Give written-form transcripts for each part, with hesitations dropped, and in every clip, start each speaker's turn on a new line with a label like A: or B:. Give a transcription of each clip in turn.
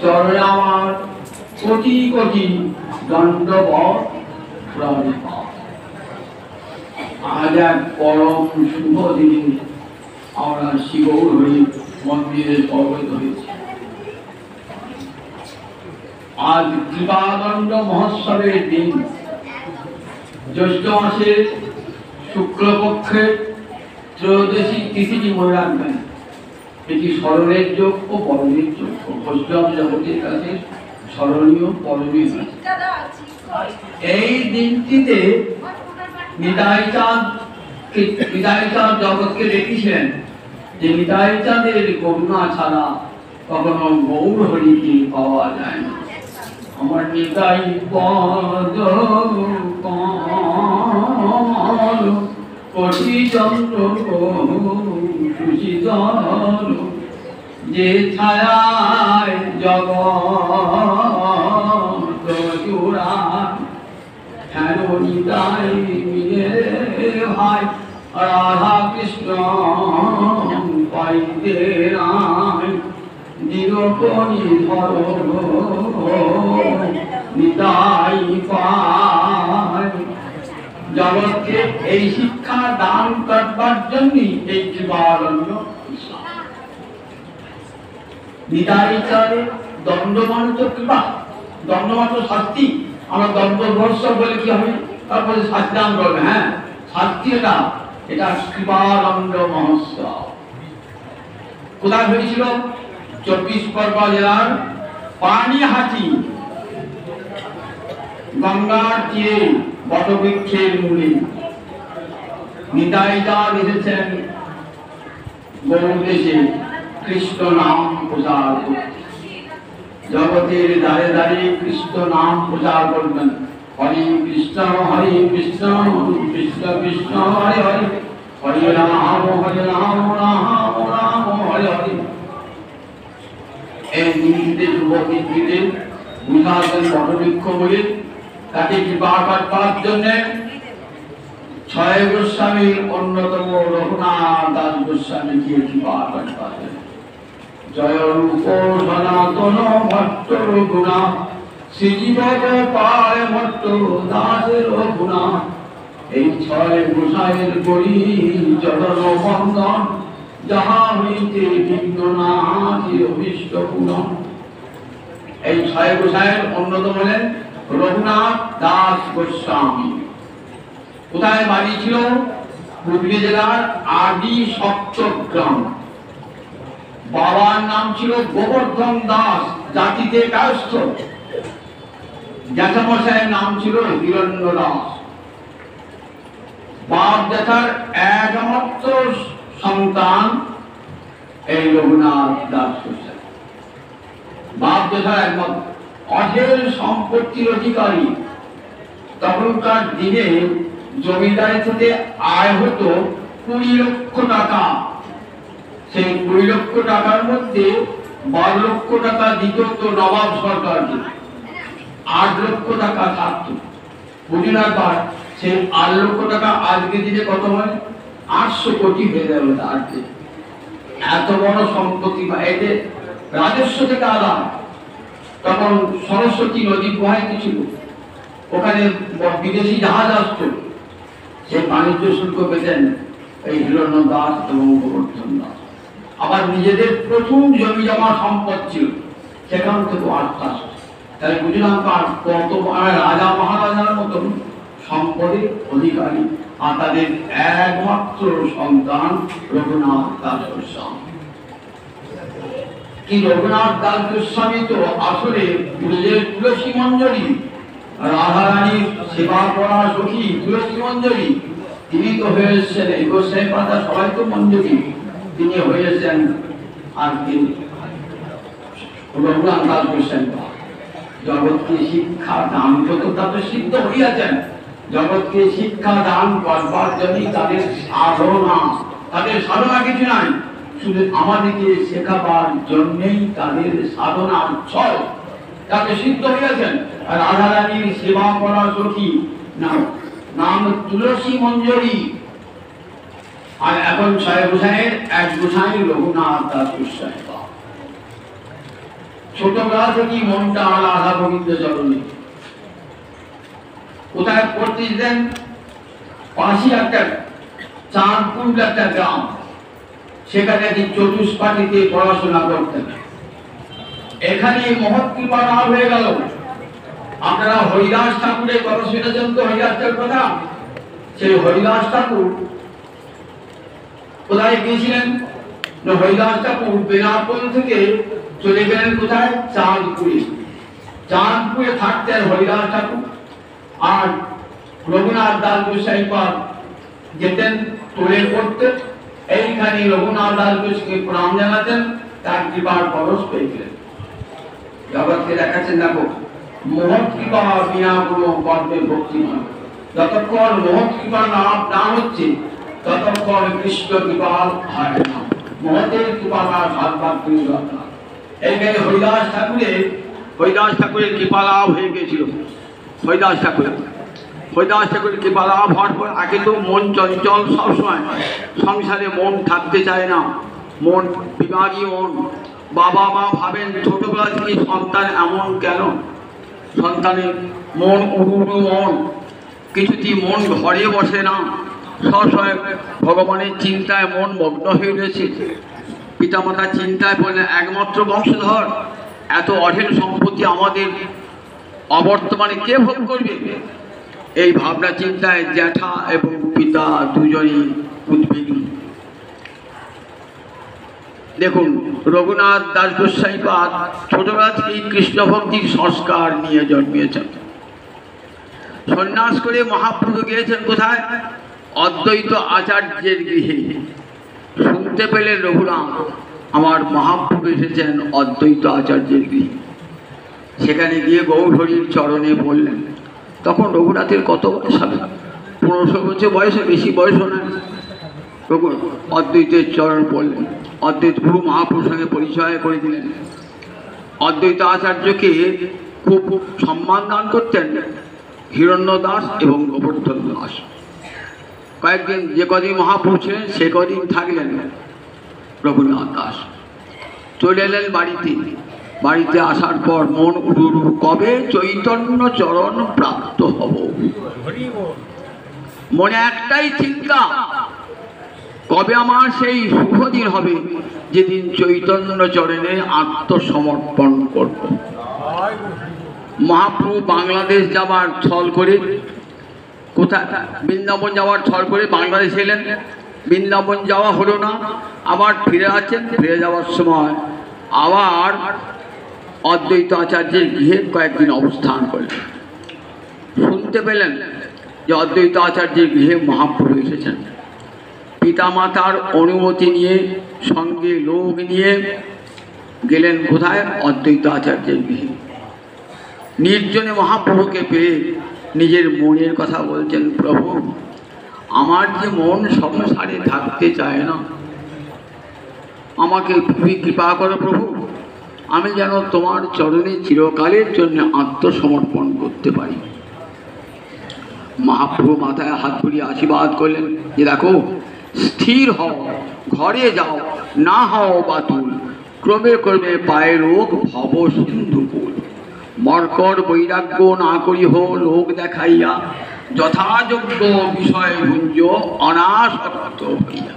A: চরণে আমার কোটি কোটি দণ্ডবৎ প্রণিপাত। আজ এক পরম শুভ দিনে আমরা শিবগৌরী মন্দিরে সমবেত হয়েছি। আজ কৃপাদণ্ড মহোৎসবের দিন, জ্যৈষ্ঠ মাসের শুক্লপক্ষের ত্রয়োদশী তিথিটি মনে রাখবেন। এটি স্মরণের যোগ্য ও পরমের যোগ্য, বৈষ্ণব জগতের কাছে স্মরণীয় পরমের। এই দিনটিতে নিতাই চাঁদ জগৎকে দেখিয়েছেন যে নিতাই চাঁদের করুণা ছাড়া কখনো গৌর হরিকে পাওয়া যায় না। আমার নিতাই পদ কোটি চন্দ্র যে ছায়ায় জগৎ জোড়া হেন নিতাই মিলে ভাই রাধা কৃষ্ণ পাইতে রায় নিরূপণী ধর নিতাই পায়। জগৎকে এই শিক্ষা দান করবার জন্যই এই কৃপারণ্য ইসলাম। নিতাই চাঁদের দণ্ডমান্ত কৃপা, দণ্ডমাত্র শাস্তি। আমরা দণ্ডবর্ষ বলে কি হবে, তারপরে শাস্তি দান করবে। হ্যাঁ, শাস্তি এটা কৃপারণ্য মহোৎসব। কোথায় হয়েছিল? 24 পরগনা জেলার পানিহাটি গঙ্গার তীরে বটবৃক্ষের মূলে নিতাই চাঁদ এসেছেন গৌর দেশে কৃষ্ণ নাম প্রচার করতে। জগতের দ্বারে দ্বারে কৃষ্ণ নাম প্রচার করবেন। হরে কৃষ্ণ কৃষ্ণ কৃষ্ণ হরে হরে, হরে রাম রাম রাম হরে হরে। এই দিনটিতে যুবতীতে বুঝাতেন বটবৃক্ষ বলে তাকে কৃপা করবার জন্য ছয় গোস্বামীর অন্যতম রঘুনাথ দাস গোস্বামীকে কৃপা করবার জন্য। জয় রূপ সনাতন ভট্ট রঘুনা শ্রীজীব পায় ভট্ট দাসের রঘুনা। এই ছয় গোসাইয়ের করি চরণ বন্দন, যাহা হইতে বিঘ্ন না আসে অভীষ্ট পূরণ। এই ছয় গোসাইয়ের অন্যতম হলেন রঘুনাথ দাস গোস্বামী। কোথায় বাড়ি ছিল? হুগলি জেলার আদি সপ্তগ্রাম। বাবার নাম ছিল গোবর্ধন দাস, জাতিতে কায়স্থ। জ্যাঠামশাইয়ের নাম ছিল হিরণ্য দাস। বাপ জ্যাঠার একমাত্র সন্তান এই রঘুনাথ দাস গোস্বামী। বাপ জ্যাঠার একমাত্র অঢেল সম্পত্তির অধিকারী। তখনকার দিনে জমিদারি থেকে আয় হতো 20 লক্ষ টাকা। সেই 20 লক্ষ টাকার মধ্যে 12 লক্ষ টাকা দিত তো নবাব সরকারকে, 8 লক্ষ টাকা থাকতো। বুঝুন একবার, সেই 8 লক্ষ টাকা আজকে দিনে কত হয়? 800 কোটি হয়ে যাবে। আজকে এত বড় সম্পত্তি, এতে রাজস্ব থেকে আলাদা। তখন সরস্বতী নদী প্রবাহিত ছিল, ওখানে বিদেশি জাহাজ আসতো, সেই বাণিজ্য শুল্ক পেতেন এই হিরণ্য দাস এবং গোবর্ধন দাস। আবার নিজেদের প্রচুর জমি জমা সম্পদ ছিল, সেখান থেকে অর্থ আসতো। তাহলে বুঝলাম কত রাজা মহারাজার মতন সম্পদের অধিকারী, আর তাদের একমাত্র সন্তান রঘুনাথ দাস গোস্বামী। কি রঘুনাথ দাস গোস্বামী তো আসলে তুলসী মঞ্জরি, রাধারানীর সেবা করা সখী তুলসী মঞ্জরি। তিনি তো হয়েছেন এই গোসাই পাতা, সবাই তো মঞ্জরি, তিনি হয়েছেন আর কি রঘুনাথ দাস গোস্বামী। জগৎকে শিক্ষা দান করতে তাদের সিদ্ধ হইয়াছেন। জগৎকে শিক্ষা দান করবার জন্য তাদের সাধনা কিছু নাই, শুধু আমাদেরকে শেখাবার জন্যই তাদের সাধনা ছয়। তাকে সিদ্ধ হইয়াছেন। আর রাধারানীর সেবা করা সখী নাম তুলসী মঞ্জরি। আর এখন ছয় গোসাইয়ের এক গোসাই রঘুনাথ দাস গোস্বামী। ছোটবেলা থেকেই মনটা রাধা গোবিন্দ চরণে। কোথায় পড়তে যেতেন? পাশে একটা চাঁদপুর একটা গ্রাম, সেখানে চতুষ্পাটিতে পড়াশোনা করতেন। এখানে মহৎ কৃপা লাভ হয়ে গেল। আপনারা হরিদাস ঠাকুরের কথা শুনেছেন তো, হরিদাসের কথা। সেই হরিদাস ঠাকুর কোথায় গিয়েছিলেন? হরিদাস ঠাকুর বেনাপোল থেকে চলে গেলেন কোথায়? চাঁদপুরে। চাঁদপুরে থাকতেন হরিদাস ঠাকুর। আর রঘুনাথ দাস গোসাই পাদ যেতেন তোলে করতে। এইখানে রঘুনাথ দাস গোসাইকে প্রণাম জানাতেন, তার কৃপার পরশ পেয়েছিলেন। জগৎকে দেখাচ্ছেন, দেখো মহৎ কৃপা বিনা কোনো কর্মে ভক্তি নয়। যতক্ষণ মহৎ কৃপা না হচ্ছে ততক্ষণ কৃষ্ণ কৃপা হয় না। মহতের কৃপা ভাগবাদ তুমি দরকার। এইখানে হরিদাস ঠাকুরের কৃপা লাভ হয়ে গেছিল। হরিদাস ঠাকুরের কৃপা লাভ হওয়ার পর আগে তো মন চঞ্চল, সবসময় সংসারে মন থাকতে চায় না, মন বিভাগী মন। বাবা মা ভাবেন ছোটবেলা থেকে সন্তান এমন কেন? সন্তানের মন উড়ু মন, কিছুতেই মন ঘরে বসে না, সবসময় ভগবানের চিন্তায় মন মগ্ন হয়ে রয়েছে। পিতামাতা চিন্তায় বললেন একমাত্র বংশধর, এত অঢেল সম্পত্তি আমাদের অবর্তমানে কে ভোগ করবে? এই ভাবনা চিন্তায় জ্যাঠা এবং পিতা দুজনই উদ্বিগ্ন। দেখুন, রঘুনাথ দাস গোসাই পাদ ছোটবেলা থেকেই কৃষ্ণ ভক্তির সংস্কার নিয়ে জন্মিয়েছেন। সন্ন্যাস করে মহাপ্রভু গিয়েছেন কোথায়? অদ্বৈত আচার্যের গৃহে। শুনতে পেলেন রঘুনাথ আমার মহাপ্রভু এসেছেন অদ্বৈত আচার্যের গৃহে। সেখানে গিয়ে গৌরহরির চরণে বললেন। তখন রঘুনাথের কত বয়স হবে? 15 বছর বয়সে, বেশি বয়সও না। অদ্বৈতের চরণ বললেন। অদ্বৈত গুরু মহাপ্রভুর সঙ্গে পরিচয় করে দিলেন। অদ্বৈত আচার্যকে খুব সম্মান দান করতেন হিরণ্য দাস এবং গোবর্ধন দাস। কয়েকদিন যে কদিন মহাপ্রভু ছিলেন সে কদিন থাকলেন রঘুনাথ দাস। চলে এলেন বাড়িতে। বাড়িতে আসার পর মন উড়ু, কবে চৈতন্য চরণ প্রাপ্ত হব। মনে একটাই চিন্তা, কবে আমার সেই শুভ দিন হবে যেদিন চৈতন্য চরণে আত্মসমর্পণ করব। মহাপ্রভু বাংলাদেশ যাবার ছল করে, কোথায় বৃন্দাবন যাওয়ার ছল করে বাংলাদেশ এলেন। বৃন্দাবন যাওয়া হলো না, আবার ফিরে আসছেন। ফিরে যাওয়ার সময় আবার অদ্বৈত আচার্যের গৃহে কয়েকদিন অবস্থান করলেন। শুনতে পেলেন যে অদ্বৈত আচার্যের গৃহে মহাপ্রভু এসেছেন। পিতামাতার অনুমতি নিয়ে, সঙ্গে লোক নিয়ে গেলেন কোথায়? অদ্বৈত আচার্যের গৃহে। নির্জনে মহাপ্রভুকে পেয়ে নিজের মনের কথা বলছেন, প্রভু আমার যে মন সংসারে থাকতে চায় না, আমাকে খুবই কৃপা করো প্রভু, আমি যেন তোমার চরণে চিরকালের জন্য আত্মসমর্পণ করতে পারি। মহাপ্রভু মাথায় হাত বুলিয়ে আশীর্বাদ করলেন যে দেখো, স্থির হও, ঘরে যাও, না হও বাতুল, ক্রমে ক্রমে পায়ে রোগ ভব সিন্ধুকুল। মর্কট বৈরাগ্য না করিহ লোক দেখাইয়া, যথাযোগ্য বিষয় ভুঞ্জ অনাসক্ত হইয়া।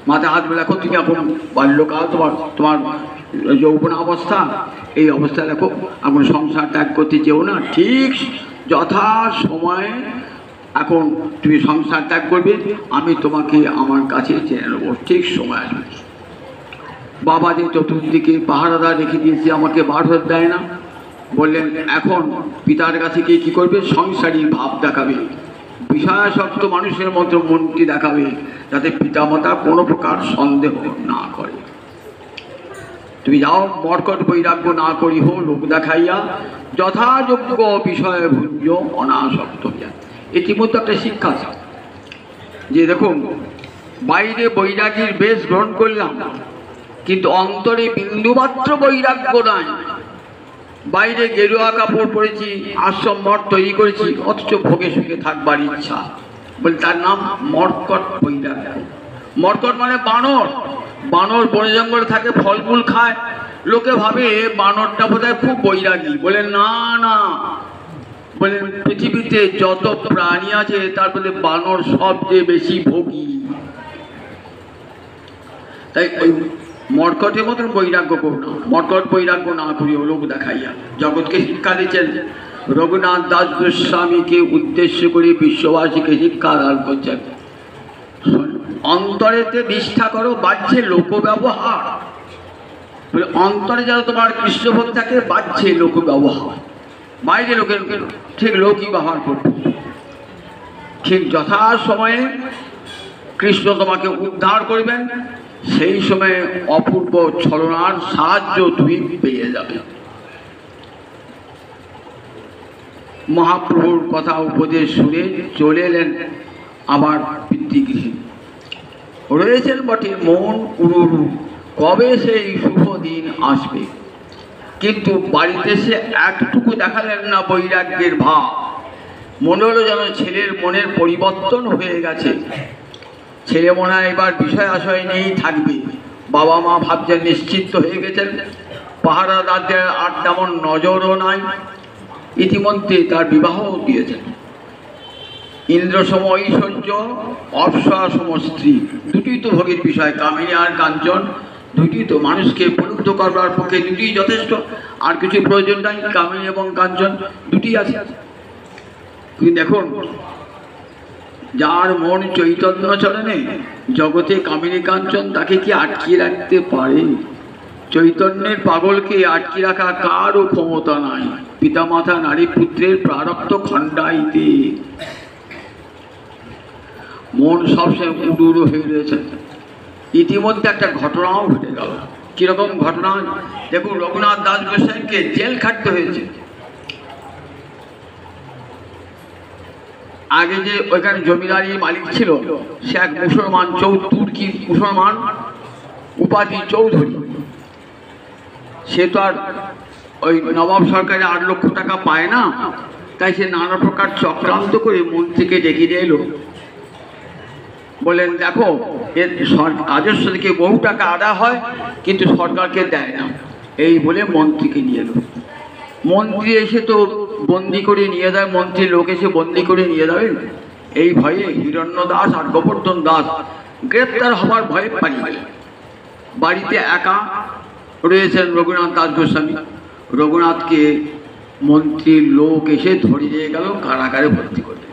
A: মাথায় হাত বলে, দেখো তুমি এখন বাল্যকাল, তোমার যৌবন অবস্থা, এই অবস্থায় দেখো এখন সংসার ত্যাগ করতে চেও না, ঠিক যথা সময়ে এখন তুমি সংসার ত্যাগ করবে, আমি তোমাকে আমার কাছে চেয়ে নেবো, ঠিক সময় আসবে। বাবা যে চতুর্দিকে পাহারাদার রেখে দিয়েছে, আমাকে বার হতে দেয় না। বললেন এখন পিতার কাছে গিয়ে কী করবে? সংসারী ভাব দেখাবে, বিষয়াসক্ত মানুষের মতো মনটি দেখাবে, যাতে পিতামাতা কোনো প্রকার সন্দেহ না করে। তুমি যাও, মর্কট বৈরাগ্য না করিহ লোক দেখাইয়া, যথাযোগ্য বিষয় ভুঞ্জ অনাসক্ত হইয়া। ইতিমধ্যে একটা শিক্ষা আছে যে দেখুন, বাইরে বৈরাগীর বেশ গ্রহণ করলাম, কিন্তু অন্তরে বিন্দুমাত্র বৈরাগ্য নাই। বাইরে গেরুয়া কাপড় পরেছি, আশ্রম মঠ তৈরি করেছি, অথচ ভোগে সুখে থাকবার ইচ্ছা, বলে তার নাম মর্কট বৈরাগ্য। মর্কট মানে বানর। বানর বনে জঙ্গলে থাকে, ফলমূল খায়, লোকে ভাবে বানরটা বোধহয় খুব বৈরাগী, বলে না না, বলে পৃথিবীতে যত প্রাণী আছে তার মধ্যে বানর সবচেয়ে বেশি ভোগী। তাই ওই মর্কটের মতন বৈরাগ্য করো না, মর্কট বৈরাগ্য না করিও লোক দেখাইয়া। জগৎকে শিক্ষা দিচ্ছেন রঘুনাথ দাস গোস্বামীকে উদ্দেশ্য করে বিশ্ববাসীকে শিক্ষা দান করছেন। অন্তরেতে নিষ্ঠা করো, বাহ্যে লোক ব্যবহার, বলে অন্তরে যেন তোমার কৃষ্ণভোগ থাকে, বাহ্যে লোক ব্যবহার, বাইরে লোকের ঠিক লোকই ব্যবহার করবে। ঠিক যথা সময়ে কৃষ্ণ তোমাকে উদ্ধার করবেন, সেই সময়ে অপূর্ব ছলনার সাহায্য তুমি পেয়ে যাবে। মহাপ্রভুর কথা উপদেশ শুনে চলে এলেন আবার পিতৃগৃহে। রয়েছেন বটে মন উড়ুরু, কবে সেই শুভ দিন আসবে, কিন্তু বাড়িতে সে একটুকু দেখালেন না বৈরাগ্যের ভাব। মনে হলো যেন ছেলের মনের পরিবর্তন হয়ে গেছে। ছেলে মনে হয় এবার বিষয় আশয় নিয়েই থাকবে। বাবা মা ভাবছেন নিশ্চিন্ত হয়ে গেছেন, পাহারাদারদের আর তেমন নজরও নাই। ইতিমধ্যে তার বিবাহ দিয়েছেন। ইন্দ্রসম ঐশ্বর্য, অপ্সরাসম স্ত্রী, দুটোই তো ভোগের বিষয়। কামিনী আর কাঞ্চন দুটি তো মানুষকে প্রলুব্ধ করবার পক্ষে দুটি যথেষ্ট, আর কিছু প্রয়োজন নাই। কামিনী এবং কাঞ্চন দুটি আছে। কিন্তু দেখুন, যার মন চৈতন্য চরণে, জগতে কামিনী কাঞ্চন তাকে কি আটকিয়ে রাখতে পারে? চৈতন্যের পাগলকে আটকে রাখা কারও ক্ষমতা নাই। পিতামাতা নারী পুত্রের প্রারব্ধ খণ্ডাইতে মন সবসময় উড়ুড়ো হয়ে রয়েছে। ইতিমধ্যে একটা ঘটনাও ঘটে গেল। কিরকম ঘটনা? দেখুন, রঘুনাথ দাস গোস্বামীকে জেল খাটতে হয়েছে। আগে যে ওইখানে জমিদারি মালিক ছিল, সে এক মুসলমান, তুর্কি মুসলমান, উপাধি চৌধুরী। সে তো আর ওই নবাব সরকারে 8 লক্ষ টাকা পায় না, তাই সে নানা প্রকার চক্রান্ত করে মন্ত্রীকে ডেকে নিয়ে এলো। বলেন, দেখো, এর রাজস্ব থেকে বহু টাকা আদায় হয়, কিন্তু সরকারকে দেয় না। এই বলে মন্ত্রীকে নিয়ে এলো। মন্ত্রী এসে তো বন্দি করে নিয়ে যায়, মন্ত্রীর লোক এসে বন্দি করে নিয়ে যাবে। এই ভয়ে হিরণ্য দাস আর গোবর্ধন দাস গ্রেপ্তার হবার ভয়ে পালিয়ে গেল। বাড়িতে একা রয়েছেন রঘুনাথ দাস গোস্বামী। রঘুনাথকে মন্ত্রীর লোক এসে ধরে নিয়ে গেল, কারাগারে ভর্তি করতে।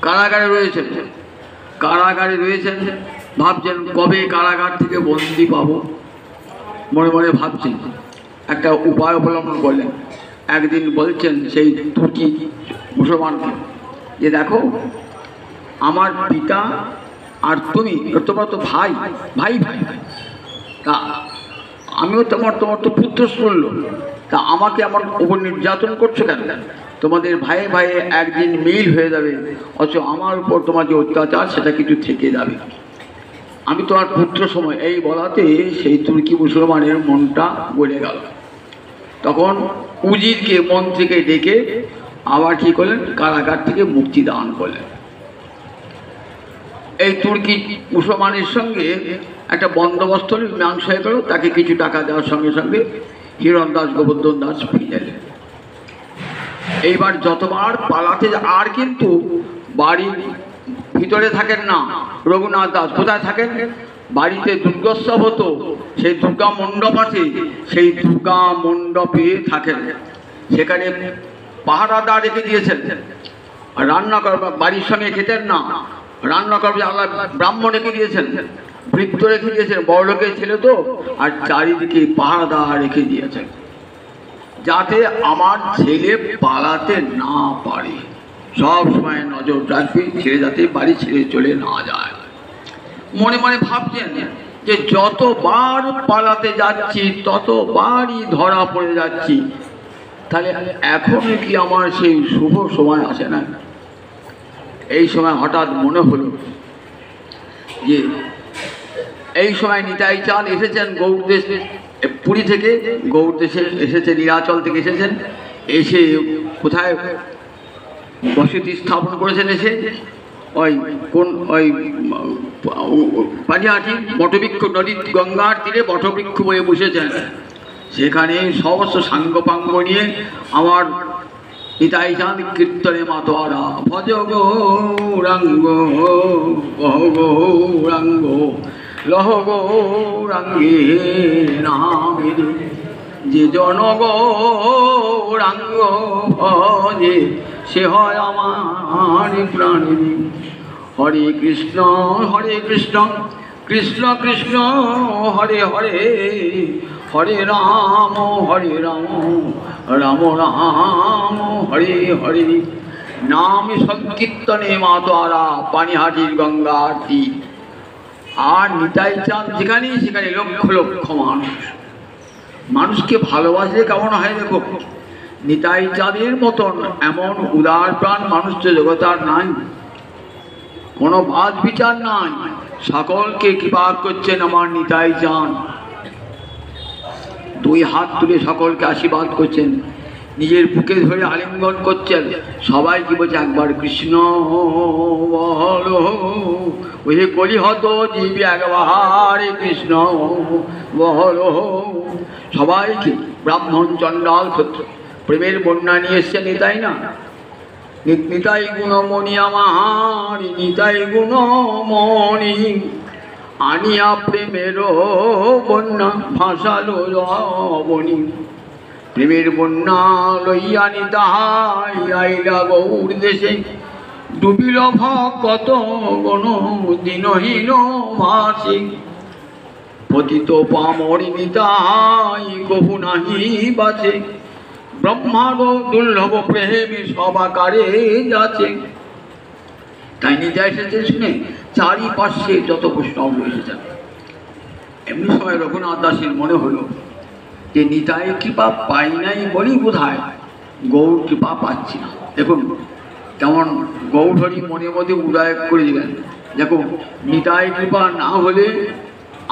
A: কারাগারে রয়েছেন, ভাবছেন কবে কারাগার থেকে বন্দি পাবো। মনে মনে ভাবছেন, একটা উপায় অবলম্বন করলেন। একদিন বলছেন সেই তুর্কি মুসলমানকে যে, দেখো, আমার পিতা আর তুমি, তোমরা তো ভাই ভাই ভাই, তা আমিও তোমার তো পুত্র শুনল, তা আমাকে আমার উপর নির্যাতন করছো কেন? তোমাদের ভাইয়ে ভাইয়ে একদিন মিল হয়ে যাবে, অথচ আমার উপর তোমার যে অত্যাচার সেটা কিছু থেকে যাবে। আমি তোমার পুত্র সময়। এই বলাতে সেই তুর্কি মুসলমানের মনটা গলে গেল। তখন উজিরকে, মন্ত্রীকে ডেকে আবার কি করলেন, কারাগার থেকে মুক্তি দান করলেন। এই তুর্কি মুসলমানের সঙ্গে একটা বন্দোবস্ত মীমাংস হয়ে গেল। তাকে কিছু টাকা দেওয়ার সঙ্গে সঙ্গে হিরণ দাস গোবর্ধন দাস ফিরে এলেন। এইবার যতবার পালাতে, আর কিন্তু বাড়ির ভিতরে থাকেন না রঘুনাথ দাস। কোথায় থাকেন? বাড়িতে দুর্গোৎসব হতো, সেই দুর্গা মণ্ডপ আছে, সেই দুর্গা মণ্ডপে থাকেন। সেখানে পাহারাদার রেখে দিয়েছেন। রান্না করবার, বাড়ির সঙ্গে খেতেন না, রান্না করবে আল্লাহ ব্রাহ্মণ রেখে দিয়েছেন, বৃত্ত রেখে দিয়েছেন, বড়লোকের ছেলে তো, আর চারিদিকে পাহারাদার রেখে দিয়েছেন, যাতে আমার ছেলে পালাতে না পারে। সব সময় নজর রাখবে, ছেলে যাতে বাড়ি ছেড়ে চলে না যায়। মনে মনে ভাবছেন যে যতবার পালাতে যাচ্ছি ততবারই ধরা পড়ে যাচ্ছি, তাহলে এখনো কি আমার সেই শুভ সময় আসে না? এই সময় হঠাৎ মনে হলো যে এই সময় নিতাই চাঁদ এসেছেন গৌড়দেশ, পুরী থেকে গৌড়দেশে এসেছে, নীলাচল থেকে এসেছেন। এসে কোথায় বসতি স্থাপন করেছেন? এসে ওই কোন ওই পানিহাটি বটবৃক্ষ নদী, গঙ্গার তীরে বটবৃক্ষ বয়ে বসেছেন। সেখানে সমস্ত সাঙ্গপাঙ্গ নিয়ে আমার নিতাই চাঁদ কীর্তনে মাতোয়ারা ভজ গৌরাঙ্গ বহ গৌরাঙ্গ লহ গৌরাঙ্গে নামে যে জন গৌরাঙ্গ ভজে সে হয় আমার প্রাণী। হরে কৃষ্ণ কৃষ্ণ কৃষ্ণ হরে হরে হরে রাম রাম রাম হরে হরে। নাম সংকীর্তনে মাতোয়ারা পানিহাটির গঙ্গা আরতি। আর নিতাই চাঁদ যেখানে সেখানে লক্ষ লক্ষ মানুষকে ভালোবাসলে কেমন হয় দেখো। নিতাই চাঁদের মতন এমন উদার প্রাণ মানুষ তো জগতার নাই, কোনো বাদ বিচার নাই। সকলকে কৃপা করছেন আমার নিতাই চাঁদ, দুই হাত তুলে সকলকে আশীর্বাদ করছেন, নিজের বুকে ধরে আলিঙ্গন করছেন। সবাই কি বলছে, একবার কৃষ্ণ বলো, ওই কলিহত জীবী একবার কৃষ্ণ বলো। সবাইকে ব্রাহ্মণ চণ্ডাল ক্ষত্র প্রেমের বন্যা নিয়ে এসছে নিতাই না। নিতাই গুণমণি আমার, নিতাই গুণমণি আনিয়া প্রেমের বন্যা ভাসালো রবণী। প্রেমের বন্যা লইয়া নিতাই আইলা গৌর দেশে, ডুবিল ভক্ত গণ দিনহীন ভাসে। পতিত পামর নিতাই কহু নাহি বাঁচে, ব্রহ্মার দুর্লভ প্রেম সবাকারে যাচ্ছে। তাই নিতাই এসেছে শুনে চারিপাশে যত বৈষ্ণব এসেছেন। এমনি সময় রঘুনাথ দাসের মনে হলো যে নিতাই কৃপা পাই নাই বলি বোধ হয় গৌর কৃপা পাচ্ছি না। দেখুন কেমন গৌরহরি মনে মধ্যে উদয় করে দিলেন, দেখো নিতাই কৃপা না হলে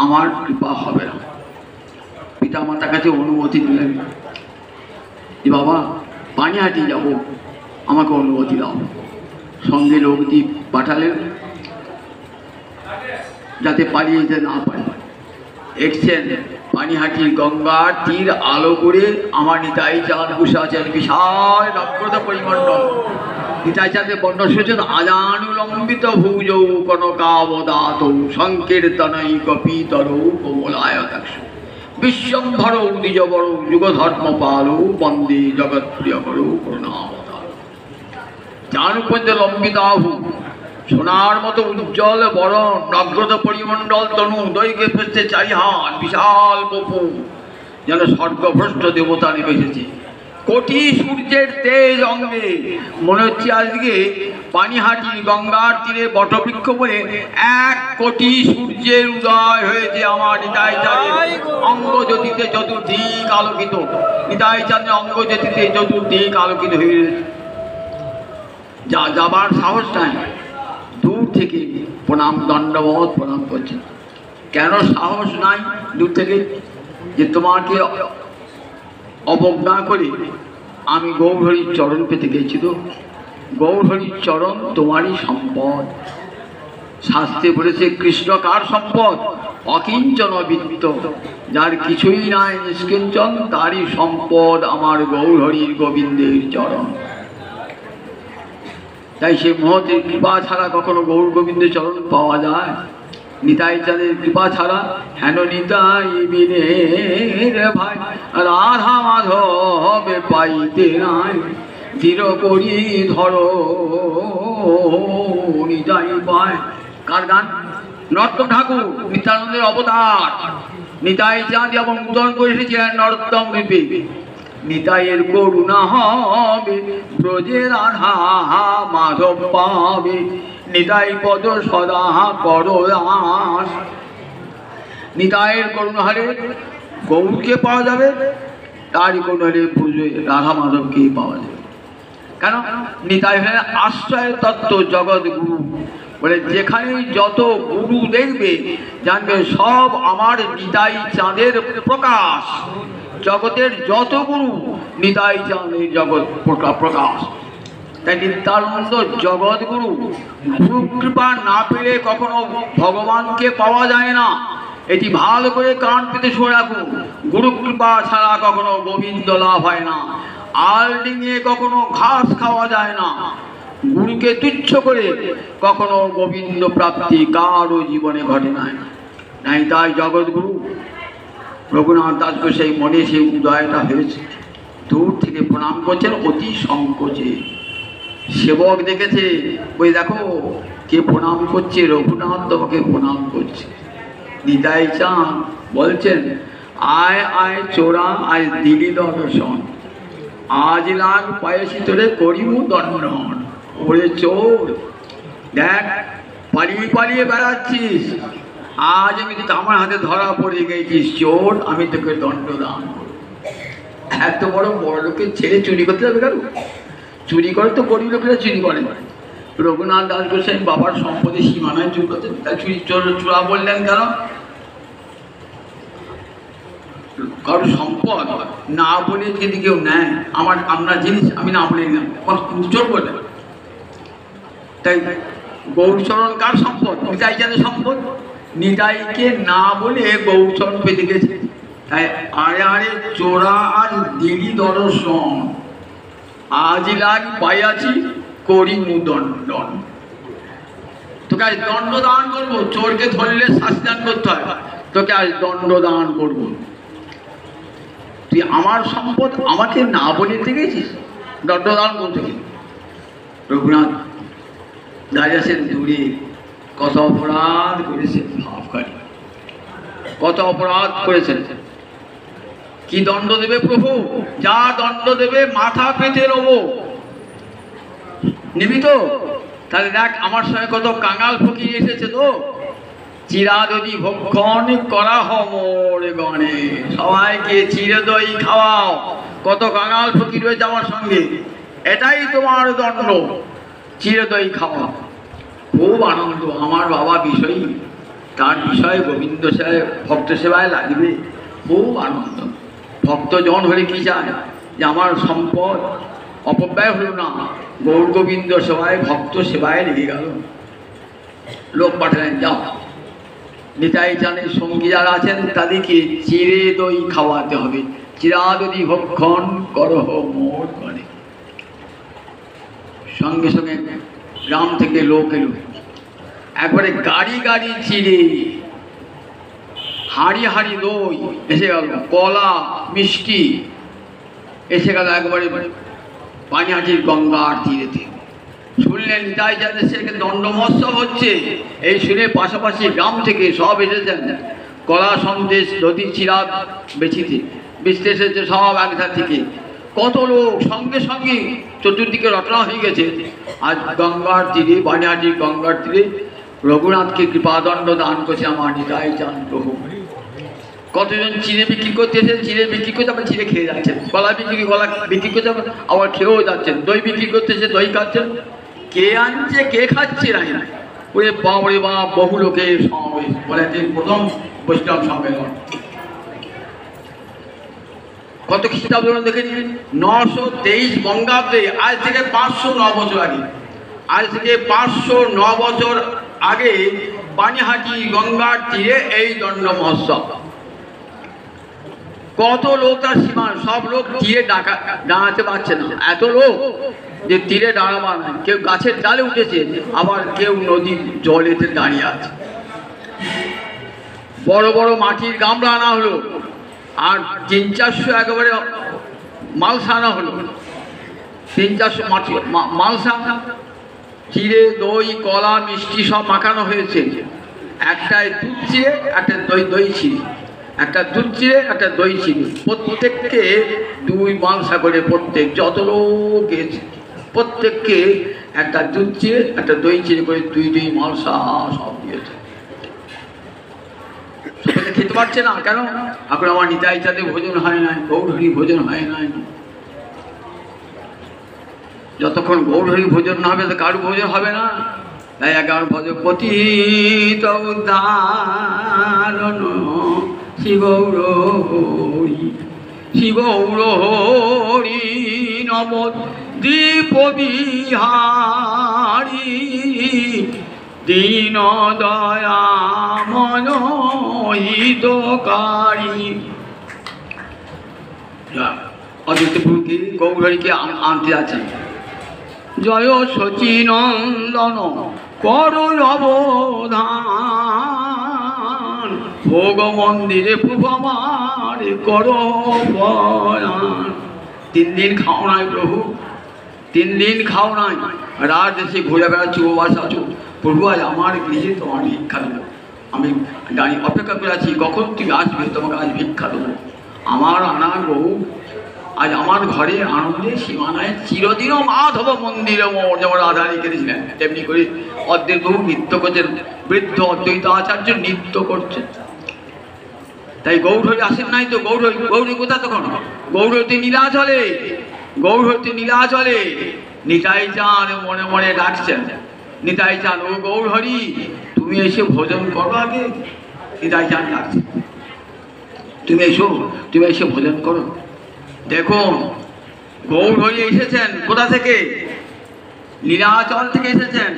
A: আমার কৃপা হবে না। পিতা মাতার কাছে অনুমতি দিলেন যে বাবা পানিহাটি যাব, আমাকে অনুমতি দাও। সঙ্গে লোকদীপ পাঠালেন যাতে পালিয়ে যেতে না পারে। দেখছেন পানিহাটির গঙ্গার তীর আলো করে আমার নিতাই চাঁদ বসে আছেন, বিশাল নক্ষত্র পরিমণ্ডল। নিতাই চাঁদের বর্ণ সূচন আজানুলম্বিত ভুজৌ কনকাবদাত সংকীর্তনৈক পিতর কোমলায়তাক্ষ বিশ্বম্ভর দ্বিজবর যুগধর্ম পালৌ বন্দে জগৎপ্রিয় করৌ করুণাবতার। জানুপঞ্জ লম্বিতাহু সোনার মতো উজ্জ্বল বড় নগ্রত পরিমণ্ডল তনু, দৈর্ঘ্যে প্রস্থে 4 হাত, বিশাল বপু, যেন স্বর্গভ্রষ্ট দেবতা নেমে এসেছে। কোটি সূর্যের তেজ অঙ্গে, মনে হচ্ছে আজকে পানিহাটি গঙ্গার তীরে বটবৃক্ষ বলে 1 কোটি সূর্যের উদয় হয়েছে আমার নিতাই চাঁদের অঙ্গ জ্যোতিতে চতুর্দিক আলোকিত। নিতাই চাঁদের অঙ্গ জ্যোতিতে চতুর্দিক আলোকিত হয়ে যাবার সাহস নাই, দূর থেকে প্রণাম দণ্ডবত প্রণাম করছেন। কেন সাহস নাই দূর থেকে? যে তোমাকে অবজ্ঞা করে আমি গৌরহরির চরণ পেতে গেছি। তো গৌরহরির চরণ তোমারই সম্পদ। শাস্ত্রে বলেছে কৃষ্ণ কার সম্পদ? অকিঞ্চন বিত্ত, যার কিছুই নাই নিষ্কিঞ্চন, তারই সম্পদ আমার গৌরহরির গোবিন্দের চরণ। তাই সে মহতের কৃপা ছাড়া কখনো গৌর গোবিন্দের চরণ পাওয়া যায়? নিতাই চাঁদের কৃপা ছাড়া হেন নিতাই বিনে রে ভাই রাধা মাধবে পাইতে নাই, ধীর করি ধরো নিতাই পায়। কার গান? নরোত্তম ঠাকুর, নিত্যানন্দের অবতার। নিতাই চাঁদ যেমন উদয় করে এসেছিলেন নরোত্তম রূপে, নিতাইয়ের করুণা হবে ব্রজে রাধা মাধব পাবে, নিতাই পদ সদা করো দাস। নিতাইয়ের করুণা হলে গৌরকে পাওয়া যাবে, তারই করুণা হলে ব্রজে রাধা মাধবকে পাওয়া যাবে। কেন? নিতাই হলে আশ্রয় তত্ত্ব জগৎ গুরু। বলে যেখানে যত গুরু দেখবে জানবে সব আমার নিতাই চাঁদের প্রকাশ। জগতের যত গুরু নিতাই চাঁদের জগৎ প্রকাশ। তাই নিত্যানন্দ জগৎ গুরু। গুরু কৃপা না পেলে কখনো ভগবানকে পাওয়া যায় না। এটি ভালো করে কান পেতে শুনে রাখুন। গুরু কৃপা ছাড়া কখনো গোবিন্দ লাভ হয় না। আল ডিঙিয়ে কখনো ঘাস খাওয়া যায় না। গুরুকে তুচ্ছ করে কখনো গোবিন্দ প্রাপ্তি কারো জীবনে ঘটে নাই। তাই জগৎগুরু রঘুনাথ দাস গোসাই মনে সেই উদয়টা হয়েছে। দূর থেকে প্রণাম করছেন অতি সংকোচে। সেবক দেখেছে, ওই দেখো কে প্রণাম করছে, রঘুনাথ তোমাকে প্রণাম করছে। নিতাই চাঁদ বলছেন, আয় আয় চোরা আয় দিলি দর্শন, আজ লাগ পায়েছি তোরে করিমু দণ্ডন। ওরে চোর, দেখ পালিয়ে পালিয়ে বেড়াচ্ছিস, আজ আমি আমার হাতে ধরা পড়ে গেছিস চোর, আমি তোকে দণ্ডদান করব। এত বড় বড় লোকের ছেলে চুরি করতে যাবে কেন? চুরি করে তো গরিব লোকেরা চুরি করে। রঘুনাথ দাস গোসাই বাবার সম্পদের সীমানায় চুরি করতেন, তাই চোরা বললেন কেন? কারো সম্পদ না বলে যদি কেউ নেয়, আপনার জিনিস আমি না বলে নিলাম, চোর বললেন। তাই গৌরচরণ কার সম্পদ? নিতাই চাঁদের সম্পদ। নিতাইকে না বলে গৌরচরণ পেতে গেছে। তাই আরে আরে চোরা আজ দিলি দর্শন, আজ লাগ পাইয়াছি করিমু দণ্ডন। তোকে আজ দণ্ডদান করবো। চোরকে ধরলে শাস্তি দান করতে হয়, তোকে আজ দণ্ডদান করবো। তুই আমার সম্পদ আমাকে না বলে গেছিস, দণ্ডদান করতে। রঘুনাথ দাঁড়িয়ে আছেন দূরে, কত অপরাধ করেছেন ভাবকারী, কত অপরাধ করেছেন। কি দণ্ড দেবে প্রভু? যা দণ্ড দেবে মাথা পেতে নেবো। নিবি তো? তাহলে দেখ আমার সঙ্গে কত কাঙাল ফকির এসেছে তো। চিরা যদি ভক্ষণ করা হমরে গণে, সবাইকে চিড়ে দই খাওয়াও। কত কাঙাল ফকির রয়েছে আমার সঙ্গে, এটাই তোমার দণ্ড, চিড়ে দই খাওয়া। খুব আনন্দ। আমার বাবা বিষয়ী, তার বিষয়ে গোবিন্দ সেবায় ভক্ত সেবায় লাগবে, খুব আনন্দ। ভক্তজন হলে কি চায়? যে আমার সম্পদ অপব্যয় হলো না, গৌর গোবিন্দ সেবায় ভক্ত সেবায় লেগে গেল। লোক পাঠালেন, যাও নিতাই চাঁদের সঙ্গী যারা আছেন তাদেরকে চিড়ে দই খাওয়াতে হবে। চিরা যদি ভক্ষণ করহ মোর করে। সঙ্গে সঙ্গে গ্রাম থেকে লোক এলো, একবারে গাড়ি গাড়ি চিড়ে, হাঁড়ি হাঁড়ি দই এসে গেল, কলা মিষ্টি এসে গেল একবারে পানিহাটির গঙ্গার তীরেতে। শুনলেন নিতাই চাঁদের সেখানে দণ্ড মহোৎসব হচ্ছে। এই শুনে পাশাপাশি গ্রাম থেকে সব এসেছেন কলা সন্দেশ দধি চিরা বেচতে এসেছে সব একধার থেকে। কত লোক সঙ্গে সঙ্গে চতুর্দিকে রটনা হয়ে গেছে। আজ গঙ্গার তীরে, পানিহাটির গঙ্গার তীরে রঘুনাথকে কৃপাদণ্ড দান করছে আমার নিতাই চাঁদ প্রভু। কতজন চিড়ে বিক্রি করতে এসে চিড়ে বিক্রি করতে আবার চিড়ে খেয়ে যাচ্ছেন, কলা বিক্রি করতে আবার খেয়েও যাচ্ছেন, দই বিক্রি করতে এসে দই খাচ্ছেন। কে আনছে কে খাচ্ছে না। ওরে বাপ রে বাপ, বহু লোকের সমাবেশ, বলে যে প্রথম বৈষ্ণব সম্মেলন। কত খ্রিস্টাব্দ দেখে নিন, 923 বঙ্গাব্দে, আজ থেকে 509 বছর আগে। আজ থেকে 509 বছর আগে পানিহাটি গঙ্গার তীরে এই দণ্ড মহোৎসব। কত লোক, তার সীমা, সব লোক তীরে দাঁড়াতে পারছে না, এত লোক যে তীরে দাঁড়াবার না। কেউ গাছের ডালে উঠেছে, আবার কেউ নদীর জলেতে দাঁড়িয়ে আছে। বড় বড় মাটির গামলা আনা হলো, আর 300-400 একেবারে মালসা আনা হলো। 300-400 মালসা, চিড়ে দই কলা মিষ্টি সব মাখানো হয়েছে। একটায় দুধ চিড়ে, একটা দই চিড়ে, একটা দুধ চিড়ে, একটা দই চিড়ে, প্রত্যেককে 2 মালসা করে। প্রত্যেক যত লোক এসেছে প্রত্যেককে একটা দুধ চিড়ে একটা দই চিড়ে করে 2 মালসা সব দিয়েছে। সবাই খেতে পারছে না কেন? এখন আমার নিতাই চাঁদে ভোজন হয় নাই, গৌরহরি ভোজন হয় নাই। যতক্ষণ গৌরহরি ভোজন না হবে তো কারো ভোজন হবে না। তাই একবার ভজপতি উদ্ধারণ শিবৌর হরি, শিবৌর হরি নব দ্বীপ বিহারী, দীন দয়াময় হিতকারী। অদ্বৈত প্রভুকে গৌরহরিকে আনতে আছেন। জয় শচীনন্দন কর অবধান, ভোগ মন্দিরে প্রভু আমার কর বয়ান। 3 দিন খাও নাই প্রভু, 3 দিন খাও নাই, রাত দেশে ঘুরে বেড়াচ্ছি, উপবাস আছো প্রভু। আজ আমার গৃহে তোমার ভিক্ষা দেবো, আমি দাঁড়িয়ে অপেক্ষা করে আছি কখন তুমি আসবে, তোমাকে আজ ভিক্ষা দেবো। আমার আনার বহু আজ আমার ঘরে আনন্দে সীমানায় চিরদিনও মাধব মন্দিরে মোর, যেমন রাধা রেখেছিলেন তেমনি করে অদ্বৈত বহু নৃত্য করছেন। বৃদ্ধ অদ্বৈত আচার্য নৃত্য করছে। তাই গৌরহরি আসেন নাই তো। গৌরহরি কোথা তখন? গৌরহরি নীলাচলে, গৌরহরি নীলাচলে। নিতাই চাঁদ মনে মনে ডাকছেন, নিতাই চাঁদ ও গৌরহরি তুমি এসে ভোজন করো আগে। নিতাই চাঁদ ডাকছে, তুমি এসে ভোজন করো। দেখুন গৌরহরি এসেছেন কোথা থেকে? নীলাচল থেকে এসেছেন।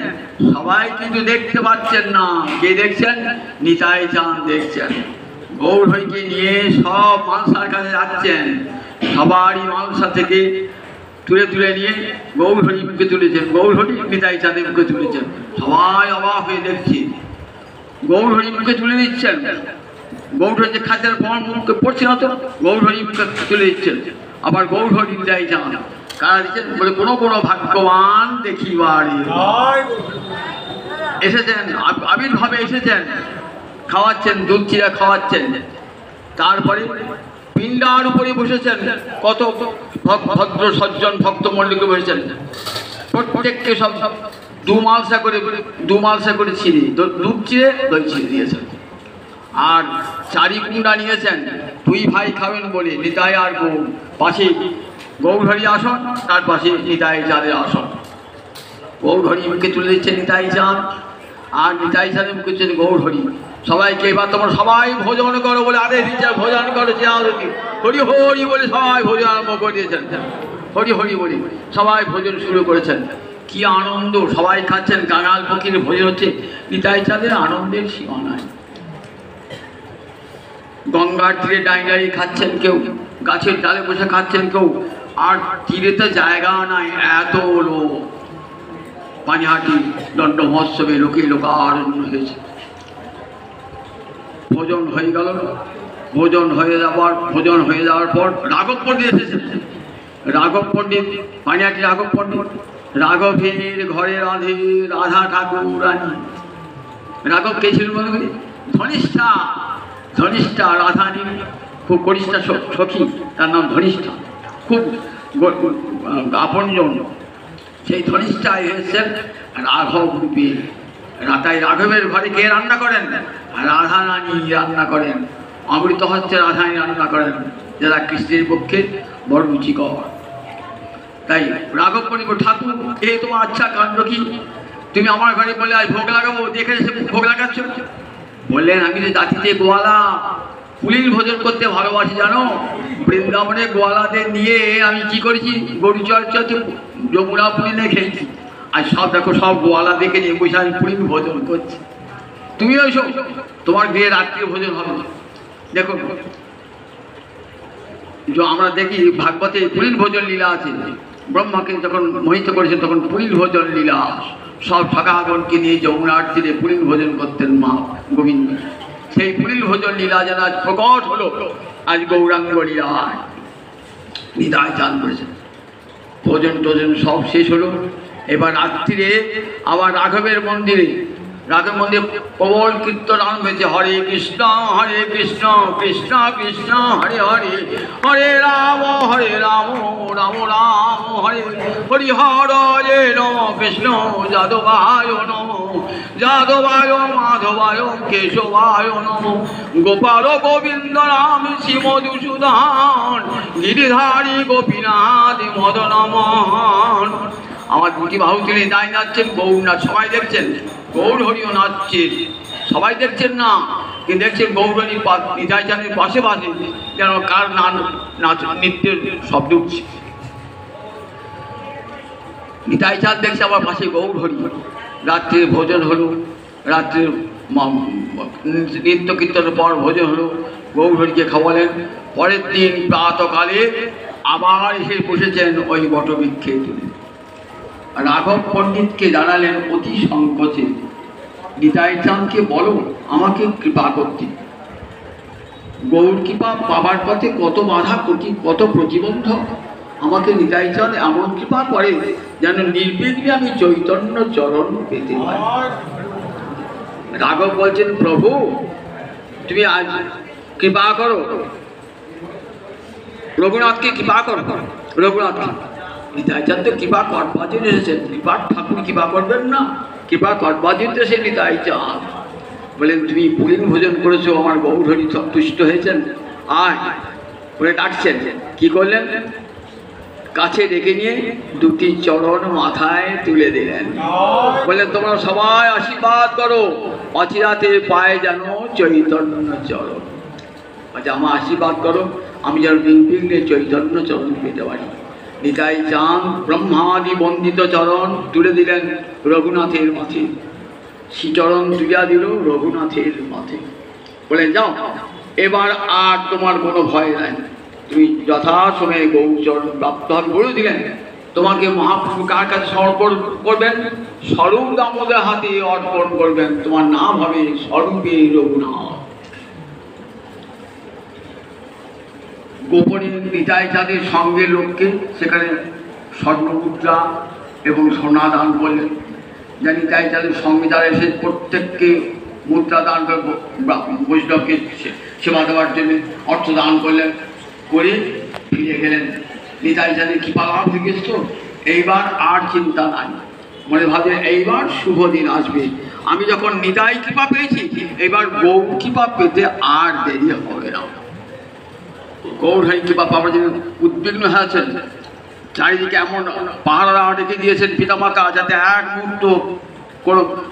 A: সবাই কিন্তু দেখতে পাচ্ছেন না, কে দেখছেন? নিতাই চাঁদ দেখছেন। গৌরহরিকে নিয়ে সব মানসার কাছে যাচ্ছেন, সবারই মানসা থেকে তুলে তুলে নিয়ে গৌরহরি মুখে তুলেছেন, গৌরহরি নিতাই চাঁদের মুখে তুলেছেন। সবাই অবাক হয়ে দেখছি, গৌরহরি মুখে তুলে দিচ্ছেন। গৌরহরি যে খাঁচার পর মুখে পড়ছে না তো, গৌরহরি মুখে তুলে দিচ্ছেন। আবার গৌরহরি নিতাই চাঁদ কারা দিচ্ছেন বলে কোনো কোনো ভাগ্যবান দেখিবারে এসেছেন, আবির্ভাবে এসেছেন, খাওয়াচ্ছেন, দুধ চিরা খাওয়াচ্ছেন। তারপরে পিণ্ডার উপরে বসেছেন, কত ভদ্র সজ্জন ভক্ত মল্লিকে বসেছেন। প্রত্যেককে সব 2 মালসা করে ছিঁড়ে দুধ চিড়ে দই ছিঁড়ে দিয়েছেন। আর 4 কুণ্ডা নিয়েছেন, 2 ভাই খাবেন বলে। নিতাই আর গৌর, পাশে গৌরহরি আসন, তার পাশে নিতাই চাঁদের আসন। গৌরহরি মুখে তুলে দিচ্ছে নিতাই চাঁদ, আর নিতাই চাঁদের মুখে দিচ্ছেন গৌরহরি। সবাইকে এবার তোমরা সবাই ভোজন করো বলে আদেশ দিচ্ছে, ভোজন করো। হরি হরি বলে সবাই ভোজন আরম্ভ করে দিয়েছেন। হরি হরি বলে সবাই ভোজন শুরু করেছেন। কি আনন্দ, সবাই খাচ্ছেন, কাঙাল ফকির ভোজন হচ্ছে। নিতাই চাঁদের আনন্দের সীমা নাই। গঙ্গার তীরে ডাইনারি খাচ্ছেন কেউ, গাছের ডালে বসে খাচ্ছেন কেউ, আর তীরেতে জায়গা নাই, এত লোক। পানিহাটি দণ্ড মহোৎসবে লোকে লোকারণ্য হয়েছে। ভোজন হয়ে গেল, ভোজন হয়ে যাওয়ার পর রাঘব পণ্ডিত এসেছেন। রাঘব পণ্ডিত, পানিহাটি রাঘব পণ্ডিত। রাঘবের ঘরে রাধে রাধা ঠাকুরানী। রাঘব কে ছিল মনে করি? ধনিষ্ঠা রাধানীর খুব কনিষ্ঠা সখী, তার নাম ধনিষ্ঠা, খুব আপনজন। সেই ধনিষ্ঠায় এসেছেন রাঘব রূপে। তাই রাঘবের ঘরে কে রান্না করেন? রাধা রানী রান্না করেন। অমৃত হচ্ছে রাধানী রান্না করেন, যারা কৃষ্ণের পক্ষে বড় রুচিকর। তাই রাঘব পণ্ডিত ঠাকুর, এ তোমার আচ্ছা কাণ্ড কি? তুমি আমার ঘরে বলে আজ ভোগ লাগাবো, দেখে এসে ভোগ লাগাচ্ছ। বললেন আমি যে জাতিতে গোয়ালা, পুলির ভোজন করতে ভালোবাসি জানো। বৃন্দাবনে গোয়ালাদের নিয়ে আমি কি করেছি, গরু চর্চাতে যমুনা পুলিনে খেয়েছি। আর সব দেখো, সব গোয়ালা দেখে নিয়ে বসে আমি পুলিন ভোজন করছি। তুমি ওই সব তোমার গৃহে রাত্রির ভোজন হবে। দেখুন আমরা দেখি ভাগবতে পুলিন ভোজন লীলা আছে। ব্রহ্মাকে যখন মোহিত করেছেন তখন পুলিন ভোজন লীলা, সব ঠাকাগণকে নিয়ে যমুনার তীরে পুলিন ভোজন করতেন মা গোবিন্দ। সেই পুলিন ভোজন লীলা যেন আজ প্রকট হলো, আজ গৌরাঙ্গ লীলায় নিতাই চাঁদ করেছেন। ভোজন টোজন সব শেষ হলো। এবার রাত্রিরে আবার রাঘবের মন্দিরে, রাঘব মন্দিরে প্রবল কীর্তন আরম্ভ হয়েছে। হরে কৃষ্ণ কৃষ্ণ কৃষ্ণ হরে হরে, হরে রাম রাম রাম হরে হরি। হরে নম কৃষ্ণ যাদবায় নম, যাদবায় মাধবায় কেশবায় নম, গোপাল গোবিন্দ রাম শ্রী মধুসূদন, গিরিধারী গোপীনাথ মদনমোহন। আমার 2টি বাহু তুলে দায় নাচছেন, গৌর নাচ সবাই দেখছেন, গৌর হরিও নাচছেন সবাই দেখছেন না, কিন্তু দেখছেন গৌরহরি নিতাই চাঁদের পাশে পাশে যেন কার নাচ নৃত্যের শব্দ উঠছে। নিতাই চাঁদ দেখছে আবার পাশে গৌরহরি। রাত্রে ভোজন হলো, রাত্রে নিত্য কীর্তনের পর ভোজন হলো, গৌরহরিকে খাওয়ালেন। পরের দিন প্রাতকালে আবার এসে বসেছেন ওই বটবৃক্ষে তুলে। রাঘব পণ্ডিতকে জানালেন অতি সংকোচে, নিতাই চাঁদকে বলো আমাকে কৃপা করতে। গৌর কৃপা পাবার পথে কত বাধা, কত প্রতিবন্ধক, আমাকে নিতাই চাঁদ এমন কৃপা করে যেন নির্বিঘ্নে আমি চৈতন্য চরণ পেতে পারি। রাঘব বলছেন, প্রভু তুমি আজ কৃপা করো, রঘুনাথকে কৃপা করো। রঘুনাথকে নিতাই চাঁদ তো কৃপা করবার জন্য এসেছেন, কৃপার ঠাকুর কৃপা করবেন না? কৃপা করবার জন্য সে নিতাই চাঁদ বলেন, তুমি পুলিন ভোজন করেছো, আমার গৌরহরি সন্তুষ্ট হয়েছেন, আয় বলে ডাকছেন। কি করলেন? কাছে ডেকে নিয়ে দুটি চরণ মাথায় তুলে দিলেন। বললেন, তোমরা সবাই আশীর্বাদ করো, অচিরাতে পায়ে যেন চৈতন্য চরণ। আচ্ছা, আমার আশীর্বাদ করো, আমি যেন নির্বিঘ্নে চৈতন্য চরণ পেতে পারি। নিতাই চাঁদ ব্রহ্মাদি বন্দিত চরণ তুলে দিলেন রঘুনাথের মাথে। শ্রীচরণ তুলিয়া দিল রঘুনাথের মাথে। বলেন, যাও এবার আর তোমার কোনো ভয় নাই, তুমি যথাসময়ে গৌচরণ প্রাপ্ত হবে। বলে দিলেন, তোমাকে মহাপ্রভু কার কাছে সমর্পণ করবেন? স্বরূপ দামোদর হাতে অর্পণ করবেন, তোমার নাম হবে স্বরূপে রঘুনাথ। গোপনে নিতাই চাঁদের সঙ্গে লোককে সেখানে স্বর্ণমুদ্রা এবং সোনা দান করলেন। জানি তাই তাদের সঙ্গে যারা এসে প্রত্যেককে মুদ্রা দান করে বৈষ্ণবকে সেবা দেওয়ার জন্য অর্থ দান করলেন, করে ফিরে গেলেন। নিতাই চাঁদের কৃপা লাভ হয়ে গেছে তো, এইবার আর চিন্তা নাই। মনে ভাবে এইবার শুভ দিন আসবে, আমি যখন নিতাই কৃপা পেয়েছি, এইবার গৌর কৃপা পেতে আর দেরি হবে না। গৌরহরি কৃপা পাওয়ার জন্য উদ্বিগ্ন হয়েছেন। চারিদিকে এমন পাহারা রেখে দিয়েছেন পিতামাতা, যাতে এক মুহূর্ত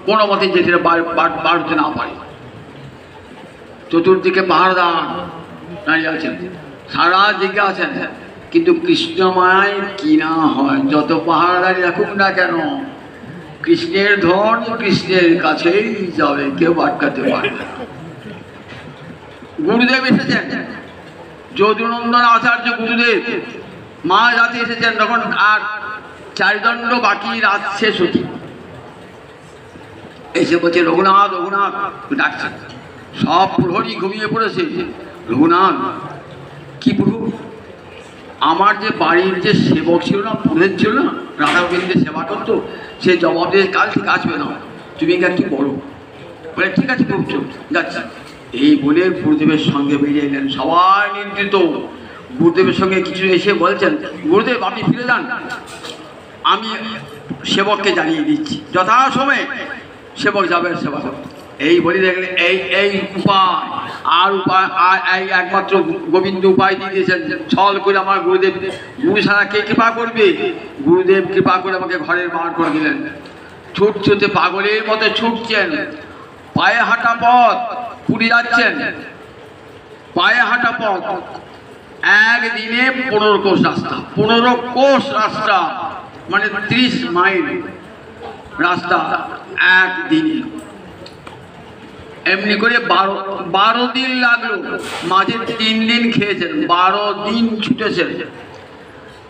A: কোনো মতে যেতে বাড়তে না পারে। চতুর্দিকে পাহাড়া দাঁড়িয়ে আছেন, সারা দিকে আছেন, কিন্তু কৃষ্ণমায় কি না হয়, যত পাহাড়াদারি রাখুক না কেন, কৃষ্ণের ধন কৃষ্ণের কাছেই যাবে, কেউ আটকাতে পারবে না। গুরুদেব এসেছেন, যদুনন্দন আচার্য গুরুদেব মা রাতে এসেছেন, তখন আর চারিদণ্ড বাকি, রাত শেষ হতি। এসে বলছে, রঘুনাথ রঘুনাথ ডাকছে। সব প্রহরী ঘুমিয়ে পড়েছে। রঘুনাথ, কি প্রভু? আমার যে বাড়ির যে সেবক ছিল না, পুরোহিত ছিল না, রাধা গোবিন্দের সেবা করতো, সে জবাব দিয়ে কাল থেকে আসবে না, তুমি একটু বলো। বলে, ঠিক আছে প্রভু, যাচ্ছি। এই বলে গুরুদেবের সঙ্গে বেরিয়ে এলেন। সবাই নিয়ন্ত্রিত। গুরুদেবের সঙ্গে কিছু এসে বলছেন, গুরুদেব আপনি ফিরে যান, আমি সেবককে জানিয়ে দিচ্ছি, যথাসময়ে সেবক যাবে সেবা করতে। এই বলে দেখলেন এই উপায়, আর উপায় আর এই একমাত্র গোবিন্দ উপায় দিয়ে দিয়েছেন। ছল করে আমার গুরুদেব, গুরু ছাড়া কে কৃপা করবে? গুরুদেব কৃপা করে আমাকে ঘরের বার করে দিলেন। ছুটছুটে পাগলের মতো ছুটছেন, পায়ে হাঁটা পথ, পুরী যাচ্ছেন, পায়ে হাঁটা পথ। একদিনে 15 কোষ রাস্তা, 15 কোষ রাস্তা, মানে 30 মাইল রাস্তা একদিনে। এমনি করে 12 দিন লাগলো, মাঝে 3 দিন খেয়েছেন, 12 দিন ছুটেছেন।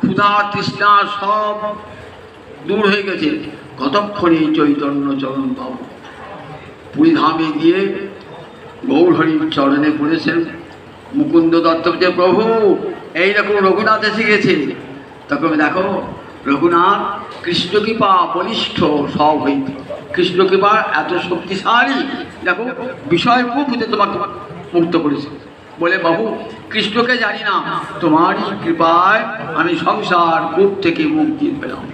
A: ক্ষুধা তৃষ্ণা সব দূর হয়ে গেছে। কতক্ষণে চৈতন্য চরণ পাবো। পুরী ধামে গিয়ে গৌরহরির চরণে পড়েছেন। মুকুন্দ দত্ত বলছে, প্রভু এইরকম রঘুনাথ এসে গেছে। তখন দেখো রঘুনাথ কৃষ্ণকৃপা বলিষ্ঠ সব হইতে, কৃষ্ণকৃপা এত শক্তিশালী, দেখো বিষয় খুব হতে তোমাকে মুক্ত করেছে। বলে, বাবু কৃষ্ণকে জানি না, তোমারই কৃপায় আমি সংসার কূপ থেকে মুক্তি পেলাম।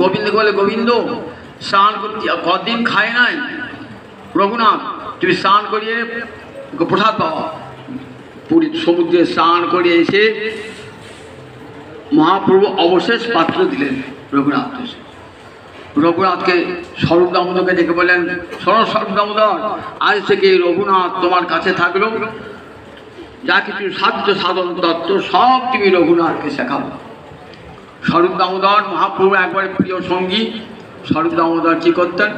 A: গোবিন্দ বলে, গোবিন্দ স্নান করতে কদিন খায় নাই, রঘুনাথ তুমি স্নান করিয়ে প্রসাদ পাওয়া। পুরী সমুদ্রে স্নান করে এসে মহাপ্রভু অবশেষ পাত্র দিলেন রঘুনাথ। রঘুনাথকে স্বরূপ দামোদরকে ডেকে বললেন, শোনো স্বরূপ দামোদর, আজ থেকে রঘুনাথ তোমার কাছে থাকলো, যা কিছু সাধ্য সাধন তত্ত্ব সব তুমি রঘুনাথকে শেখাবো। স্বরূপ দামোদর মহাপ্রভু একবারে প্রিয় সঙ্গী। স্বরূপ দামোদর কী করতেন?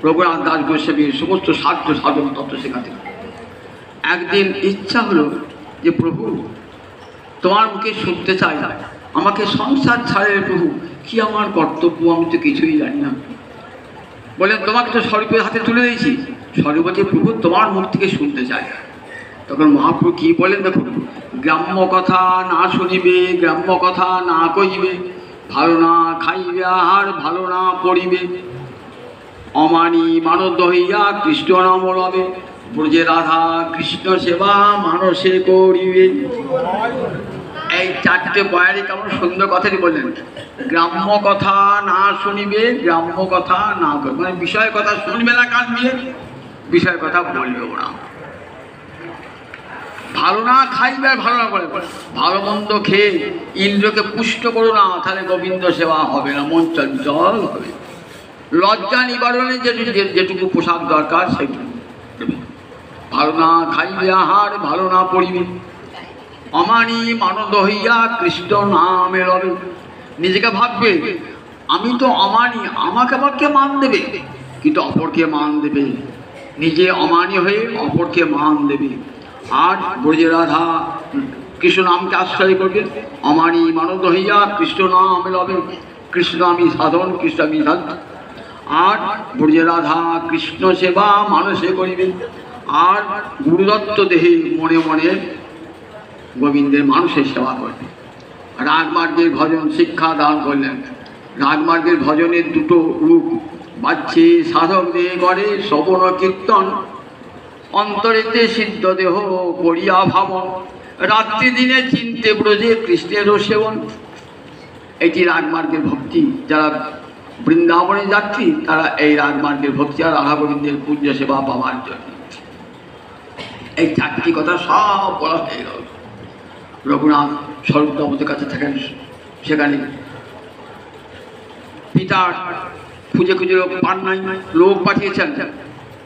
A: রঘুনাথ দাস গোস্বামীর সমস্ত সাধ্য সাধন তত্ত্ব শেখাতেন। একদিন ইচ্ছা হলো যে প্রভু তোমার মুখে শুনতে চাই, আমাকে সংসার ছাড়ে প্রভু, কি আমার কর্তব্য, আমি তো কিছুই জানি না। বলেন তোমাকে তো স্বরূপের হাতে তুলে দিয়েছি, স্বরূপকে প্রভু তোমার মুখ থেকে শুনতে চাই। তখন মহাপ্রভু কি বলেন দেখুন, গ্রাম্য কথা না শুনিবে, গ্রাম্য কথা না কহিবে, ভালো না খাইবে আহার, ভালো না পড়িবে, অমানি মানদ হইয়া কৃষ্ণ নাম লবে, ব্রজে রাধা কৃষ্ণ সেবা মানসে করিবে। এই চারটে বয়ারে কেমন সুন্দর কথাটি বললেন। গ্রাম্য কথা না শুনিবে, গ্রাম্য কথা না করবে, মানে বিষয় কথা শুনবে না কান দিয়ে, বিষয় কথা বলবেও না। ভালো না খাইবে, ভালো না করে, ভালো মন্দ খেয়ে ইন্দ্রকে পুষ্ট করো না, তাহলে গোবিন্দ সেবা হবে না, মন চঞ্চল হবে। লজ্জা নিবারণে যেটুকু পোশাক দরকার সেটুকু। ভালো না খাইবে আহার, ভালো না পড়িবে, অমানি মানদ হইয়া কৃষ্ণ নামে রবে। নিজেকে ভাববে আমি তো অমানি, আমাকে আবার কে মান দেবে, কিন্তু অপরকে মান দেবে। নিজে অমানি হয়ে অপরকে মান দেবে। আর ব্রজে রাধা কৃষ্ণ নামকে আশ্রয় করবে, অমানি মানদ হইয়া কৃষ্ণ নামে রবে। কৃষ্ণ আমি সাধন, কৃষ্ণ আমি সাধন। আর ব্রজে রাধা কৃষ্ণ সেবা মানুষে করিবে। আর গুরুদত্ত দেহে মনে মনে গোবিন্দের মানুষের সেবা করবে। রাগমার্গের ভজন শিক্ষা দান করলেন। রাগমার্গের ভজনের দুটো রূপ, বাজছে সাধক দেহে গড়ে শ্রবণ কীর্তন, অন্তরেতে সিদ্ধ দেহ করিয়া ভাবন, রাত্রি দিনে চিনতে ব্রজে কৃষ্ণেরও সেবন। এটি রাগমার্গের ভক্তি। যারা বৃন্দাবনে যাত্রী তারা এই রাগমার্গের ভক্তি আর রাধা গোবিন্দের পূজ্য সেবা পাওয়ার জন্য। এই চারটি কথা সব বলা হয়ে গেল। রঘুনাথ স্বরূপদামদের কাছে থাকেন, সেখানে পিতার খুঁজে খুঁজে লোক পান নাই, লোক পাঠিয়েছেন।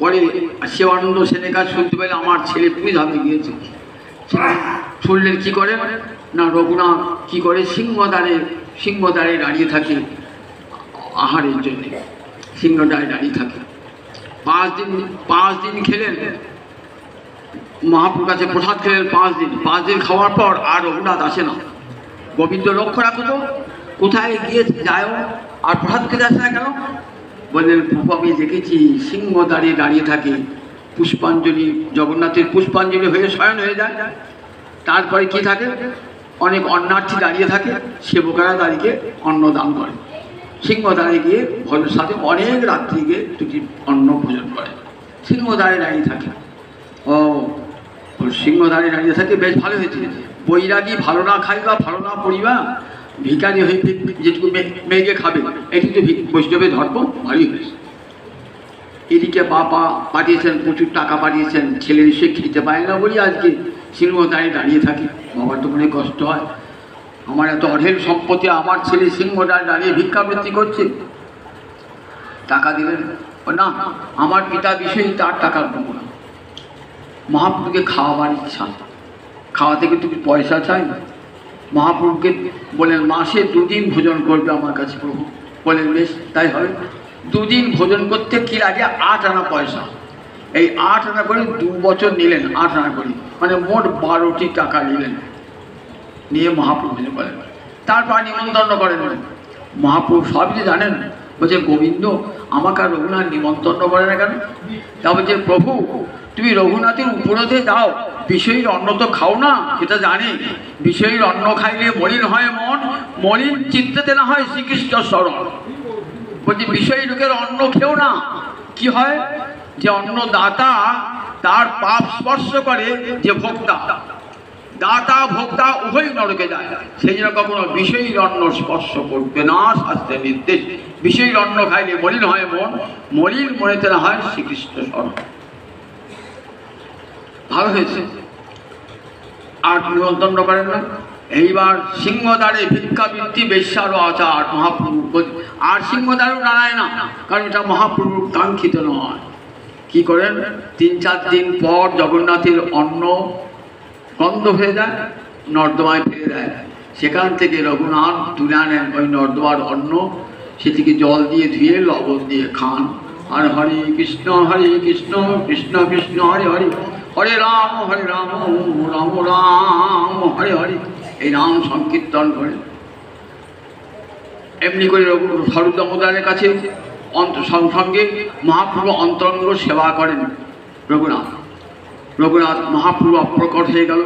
A: পরে শিবানন্দ সেনের কাছে শুনতে পেলে আমার ছেলে পুরীধামে গিয়েছে। শুনলেন কি করে না, রঘুনাথ কি করে সিংহদ্বারে দাঁড়িয়ে থাকে আহারের জন্য, সিংহদ্বারে দাঁড়িয়ে থাকে। 5 দিন খেলেন, মহাপ্রভুর কাছে প্রসাদ খেলেন 5 দিন খাওয়ার পর আর রঘুনাথ আসে না। গোবিন্দ লক্ষ্য রাখো তো কোথায় গিয়ে যায় আর প্রসাদ খেতে আসে না কেন? বললেন প্রভু আমি দেখেছি সিংহদ্বারে দাঁড়িয়ে থাকে, পুষ্পাঞ্জলি, জগন্নাথের পুষ্পাঞ্জলি হয়ে শয়ন হয়ে যায়। তারপরে কি থাকে, অনেক অন্নার্থী দাঁড়িয়ে থাকে, সেবকারা দাঁড়িয়ে অন্ন দান করে। সিংহদ্বারে গিয়ে ভোজের সাথে অনেক রাত্রি গিয়ে দুটি অন্ন ভোজন করে, সিংহদ্বারে দাঁড়িয়ে থাকে। ও সিংহদ্বারে দাঁড়িয়ে থাকে, বেশ ভালো হয়েছে। বৈরাগী ভালো না খাইবা, ভালো না পড়িবা, ভিখারি হয়ে যেটুকু মেঘে খাবে, এটি তো বৈষ্ণবের ধর্ম, ভালোই হয়েছে। এদিকে বাবা পাঠিয়েছেন, প্রচুর টাকা পাঠিয়েছেন, ছেলের সে খেতে পায় না বলি আজকে সিংহদ্বারে দাঁড়িয়ে থাকি। বাবার তো মনে কষ্ট হয়, আমার এত অঢেল সম্পত্তি, আমার ছেলে সিংহদ্বারে দাঁড়িয়ে ভিক্ষাবৃত্তি করছে। টাকা দিলেন না, আমার পিতা বিষয়ে তার টাকা দেবো না। মহাপ্রভুকে খাওয়াবার ইচ্ছা, খাওয়াতে কিন্তু পয়সা চাই না। মহাপ্রভুকে বলেন মাসে 2 দিন ভোজন করবে আমার কাছে প্রভু। বলেন বেশ তাই হবে। 2 দিন ভোজন করতে কি লাগে, 8 আনা পয়সা। এই 8 আনা করে 2 বছর নিলেন, 8 আনা করে, মানে মোট 12টি টাকা নিলেন। নিয়ে মহাপ্রভু বলেন, তারপর নিমন্ত্রণ করেন। মহাপ্রভু সবই যে জানেন, বলছে গোবিন্দ আমাকে আর রঘুনাথ নিমন্ত্রণ করে না কেন? তা বলছে প্রভু তুমি রঘুনাথের উপরতে যাও, বিষয়ীর অন্ন তো খাও না, সেটা জানি। বিষয়ীর অন্ন খাইলে মলিন হয় মন, মলিন চিত্তেতে না হয় শ্রীকৃষ্ণ স্মরণ। বলছি বিষয়ী লোকের অন্ন খেও না, কি হয় যে অন্নদাতা তার পাপ স্পর্শ করে যে ভোক্তা, দাতা ভোক্তা উভয় নরকে যায়, সেই জন্য কখনো বিষয়ীর অন্ন স্পর্শ করবে না, শাস্ত্রের নির্দেশ। বিষয়ীর অন্ন খাইলে মলিন হয় মন, মলিন মনেতে না হয় শ্রীকৃষ্ণ স্মরণ। ভালো হয়েছে, আর নিমন্ত্রণ করেন না। এইবার সিংহদ্বারে ভিক্ষাবৃত্তি বেশ্যারও আচার মহাপ্রভু, আর সিংহদ্বারেও দাঁড়ায় না, কারণ এটা মহাপ্রভুর কাঙ্ক্ষিত নয়। কি করেন, 3-4 দিন পর জগন্নাথের অন্ন গন্ধ হয়ে যায়, নর্দমায় ফেলে দেয়। সেখান থেকে রঘুনাথ তুলে আনেন ওই নর্দমার অন্ন, সেটিকে জল দিয়ে ধুয়ে লবণ দিয়ে খান, আর হরে কৃষ্ণ কৃষ্ণ কৃষ্ণ হরে হরে, হরে রাম রাম রাম হরে হরে, এই নাম সংকীর্তন করে। এমনি করে স্বরূপ দামোদরের কাছে সঙ্গে মহাপ্রভু অন্তরঙ্গ সেবা করেন। রঘুনাথ মহাপ্রভু অপ্রকট হয়ে গেল,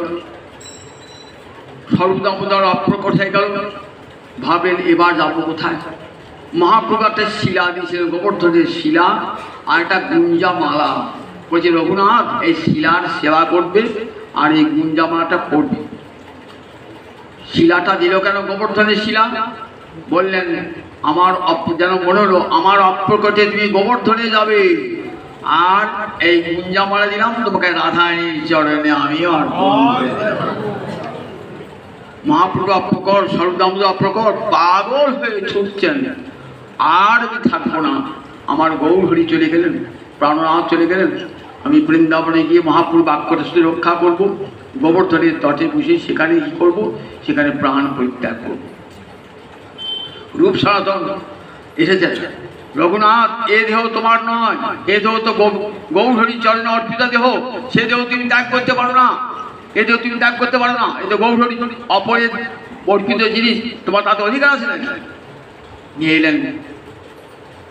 A: স্বরূপ দামোদর অপ্রকট হয়ে গেল। ভাবেন এবার যাবো কোথায়? মহাপ্রভু একটা শিলা দিয়েছিলেন, গোবর্ধনের শিলা আর একটা গুঞ্জা মালা। বলছে রঘুনাথ এই শিলার সেবা করবে আর এই গুঞ্জা মালাটা পড়বে। শিলাটা দিল কেন গোবর্ধনের শিলা? বললেন আমার যেন মনে হলো আমার অপ্রকটে তুমি গোবর্ধনে যাবে, আর এই গুঞ্জা মালা দিলাম তোমাকে রাধারানীর চরণে আমিও অর্পণ করে দিলাম। মহাপ্রভু অপ্রকট, স্বরূপ দামোদর অপ্রকট, পাগল হয়ে ছুটছেন, আর আমি থাকবো না, আমার গৌরহরি চলে গেলেন, প্রাণনাথ চলে গেলেন, আমি বৃন্দাবনে গিয়ে মহাপ্রভু বাক্যটা রক্ষা করব, গোবর্ধনের তটে বসে সেখানে কি করবো, সেখানে প্রাণ পরিত্যাগ করব। রূপ সনাতন এসেছেন, রঘুনাথ এ দেহ তোমার নয়, এ দেহ তো গৌরহরির চরণে অর্পিত দেহ, সে দেহ তুমি ত্যাগ করতে পারো না, এ দেহ তুমি ত্যাগ করতে পারো না, এ তো গৌরহরি অপরের অর্পিত জিনিস, তোমার তাতে অধিকার আছে নাকি? নিয়ে এলেন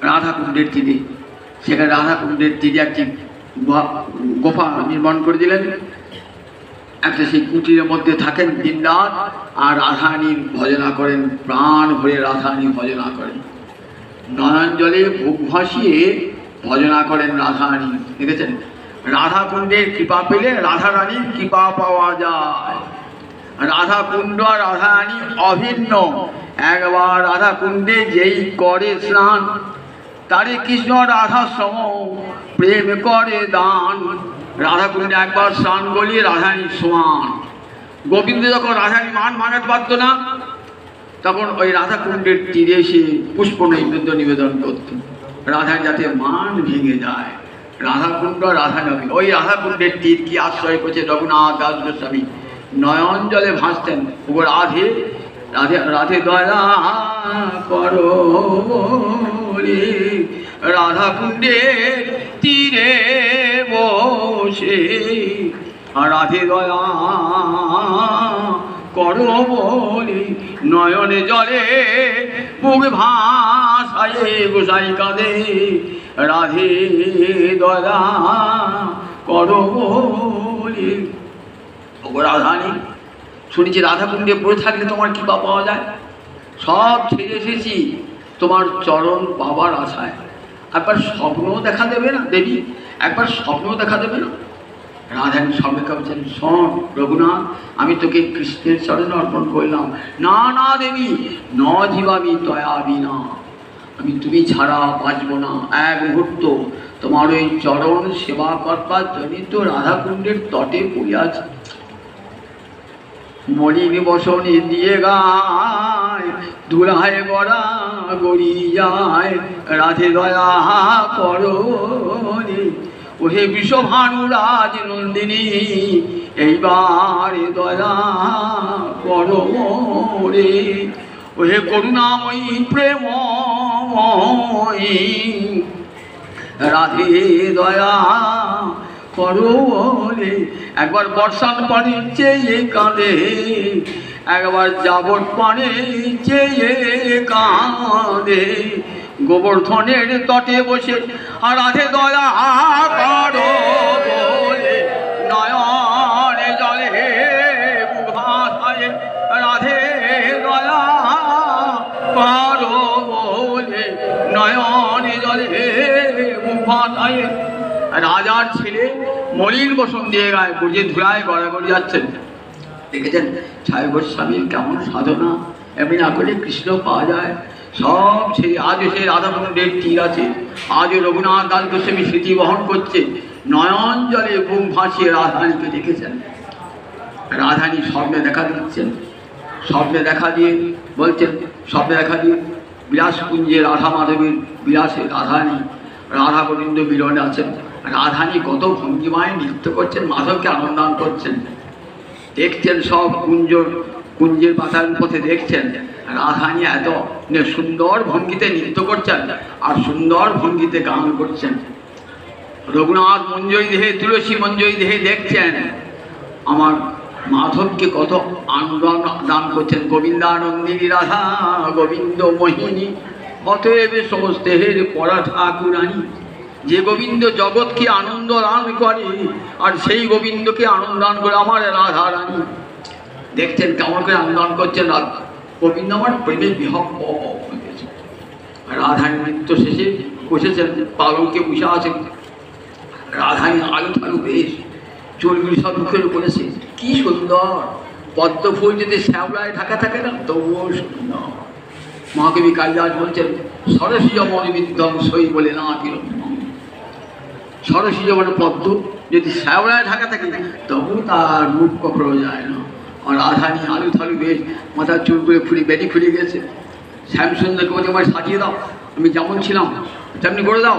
A: রাধাকুণ্ডের তীরে, সেখানে রাধাকুণ্ডের তীরে একটি গোফা নির্মাণ করে দিলেন। একটা সেই কুটিরের মধ্যে থাকেন দিনরাত আর রাধারানীর ভজনা করেন, প্রাণ ভরে রাধারানী ভজনা করেন, নয়ন জলে বুক ভাসিয়ে ভজনা করেন রাধারানী। দেখেছেন রাধাকুণ্ডের কৃপা পেলে রাধারানীর কৃপা পাওয়া যায়। রাধাকুণ্ড আর রাধারানী অভিন্ন। একবার রাধাকুণ্ডে যেই করে স্নান, তারে কৃষ্ণ রাধা সম প্রেম করে দান। রাধাকুণ্ডে একবার স্নান গলিয়ে রাধারানীর সমান। গোবিন্দ যখন রাধারানী মান মানাতে পারত না, তখন ওই রাধাকুণ্ডের তীরে এসে পুষ্প নৈবেদ্য নিবেদন করত, রাধারানী যাতে মান ভেঙে যায়। রাধাকুণ্ড রাধানবী, ওই রাধাকুণ্ডের তীর কি আশ্রয় করছে রঘুনাথ দাস গোস্বামী, নয়ন জলে ভাসতেন। ও রাধে রাধে রাধে দয়া করো রে, রাধাকুণ্ডের তীরে বসে রাধে দয়া করো বলে, নয়নে জলে বুক ভাসায়ে গোসাই কাঁদে, রাধে দয়া করো বলে। ও রাধারানী, শুনেছি রাধাকুণ্ডে পড়ে থাকলে তোমার কৃপা পাওয়া যায়, সব ছেড়ে এসেছি তোমার চরণ পাবার আশায়। একবার স্বপ্ন দেখা দেবে না দেবী, একবার স্বপ্ন দেখা দেবে না? রাধারানী স্বপ্নে বলছেন, শোন রঘুনাথ, আমি তোকে কৃষ্ণের চরণে অর্পণ করলাম। না না দেবী, ন জীবামি তয়াবি না, আমি তুমি ছাড়া বাঁচব না এক মুহূর্ত। তোমার ওই চরণ সেবা করবার জন্যই তো রাধাকুণ্ডের তটে পড়িয়াছে। মলিন বসনে দিয়ে গায়, ধুলায় গড়া গড়ি যায়, রাধে দয়া করো রে। ওহে বিষভানু রাজ নন্দিনী, এইবার দয়া করো রে। ওহে করুণাময়ী প্রেমময়ী, রাধে দয়া করো রে। একবার বর্ষার পানি চেয়ে কাঁদে, একবার যাবট পানি চেয়ে কাঁদে, গোবর্ধনের তটে বসে আর রাধে দয়া করো বলে, নয়নে জলে বুক ভাসায়ে রাধে দয়া করো বলে, নয়নে জলে বুক ভাসায়ে। রাজার ছেলে মলিন বসন দিয়ে গায়ে বুঝে ধুলায় গড়াগড়ি যাচ্ছেন। দেখেছেন ছায় গোস্বামীর কেমন সাধনা, এমনি না করলে কৃষ্ণ পাওয়া যায়। সব ছেড়ে আজও সেই রাধাকুণ্ডের তীর আছে, আজও রঘুনাথ দাস গোস্বামী স্মৃতি বহন করছে। নয়ন জলে বুক ভাসিয়ে রাধারানীকে দেখেছেন। রাধারানী স্বপ্নে দেখা দিচ্ছেন, স্বপ্নে দেখা দিয়ে বলছেন, স্বপ্নে দেখা দিয়ে বিলাসপুঞ্জে রাধা মাধবীর বিলাসে রাধারানী রাধা গোবিন্দ মিলনে আছেন। রাধারানী কত ভঙ্গিমায় নৃত্য করছেন, মাধবকে আনন্দান করছেন। দেখছেন সব কুঞ্জ কুঞ্জের পাতার পথে দেখছেন রাধারানী এত সুন্দর ভঙ্গিতে নৃত্য করছেন আর সুন্দর ভঙ্গিতে গান করছেন। রঘুনাথ মঞ্জরি দেহে, তুলসী মঞ্জরি দেহে দেখছেন আমার মাধবকে কত আনন্দ দান করছেন। গোবিন্দানন্দিনী রাধা গোবিন্দ মোহিনী অতএব সমস্ত হের পরা ঠাকুরানী। যে গোবিন্দ জগৎকে আনন্দ দান করে আর সেই গোবিন্দকে আনন্দ দান করে আমার রাধা রানী। দেখছেন কেমন করে আনন্দ দান করছেন। গোবিন্দ আমার প্রেমের বিহব্ব হয়েছে। রাধারানী নৃত্য শেষে বসেছেন, পালঙ্কে বসে আছেন। রাধারানী আলু থালু বেশ, চুলগুলি সব মুখের করেছে, কি সুন্দর। পদ্ম ফুল যদি শ্যাওলায় ঢাকা থাকে না তবুও সুন্দর। মহাকবি কালিদাস বলছেন সরসী যমন বিধ্বংসই বলে না কিরকম। সরসী যমন পদ্ম যদি শ্যাওলায় ঢাকা থাকে তবু তার মুখ কখনো যায় না। আর রাধারানী আলু থালু বেশ, মাথার চুলগুলো ফুলি বেটি ফুলে গেছে। শ্যামসুন্দরকে বলছে আমায় সাজিয়ে দাও, আমি যেমন ছিলাম তেমনি করে দাও,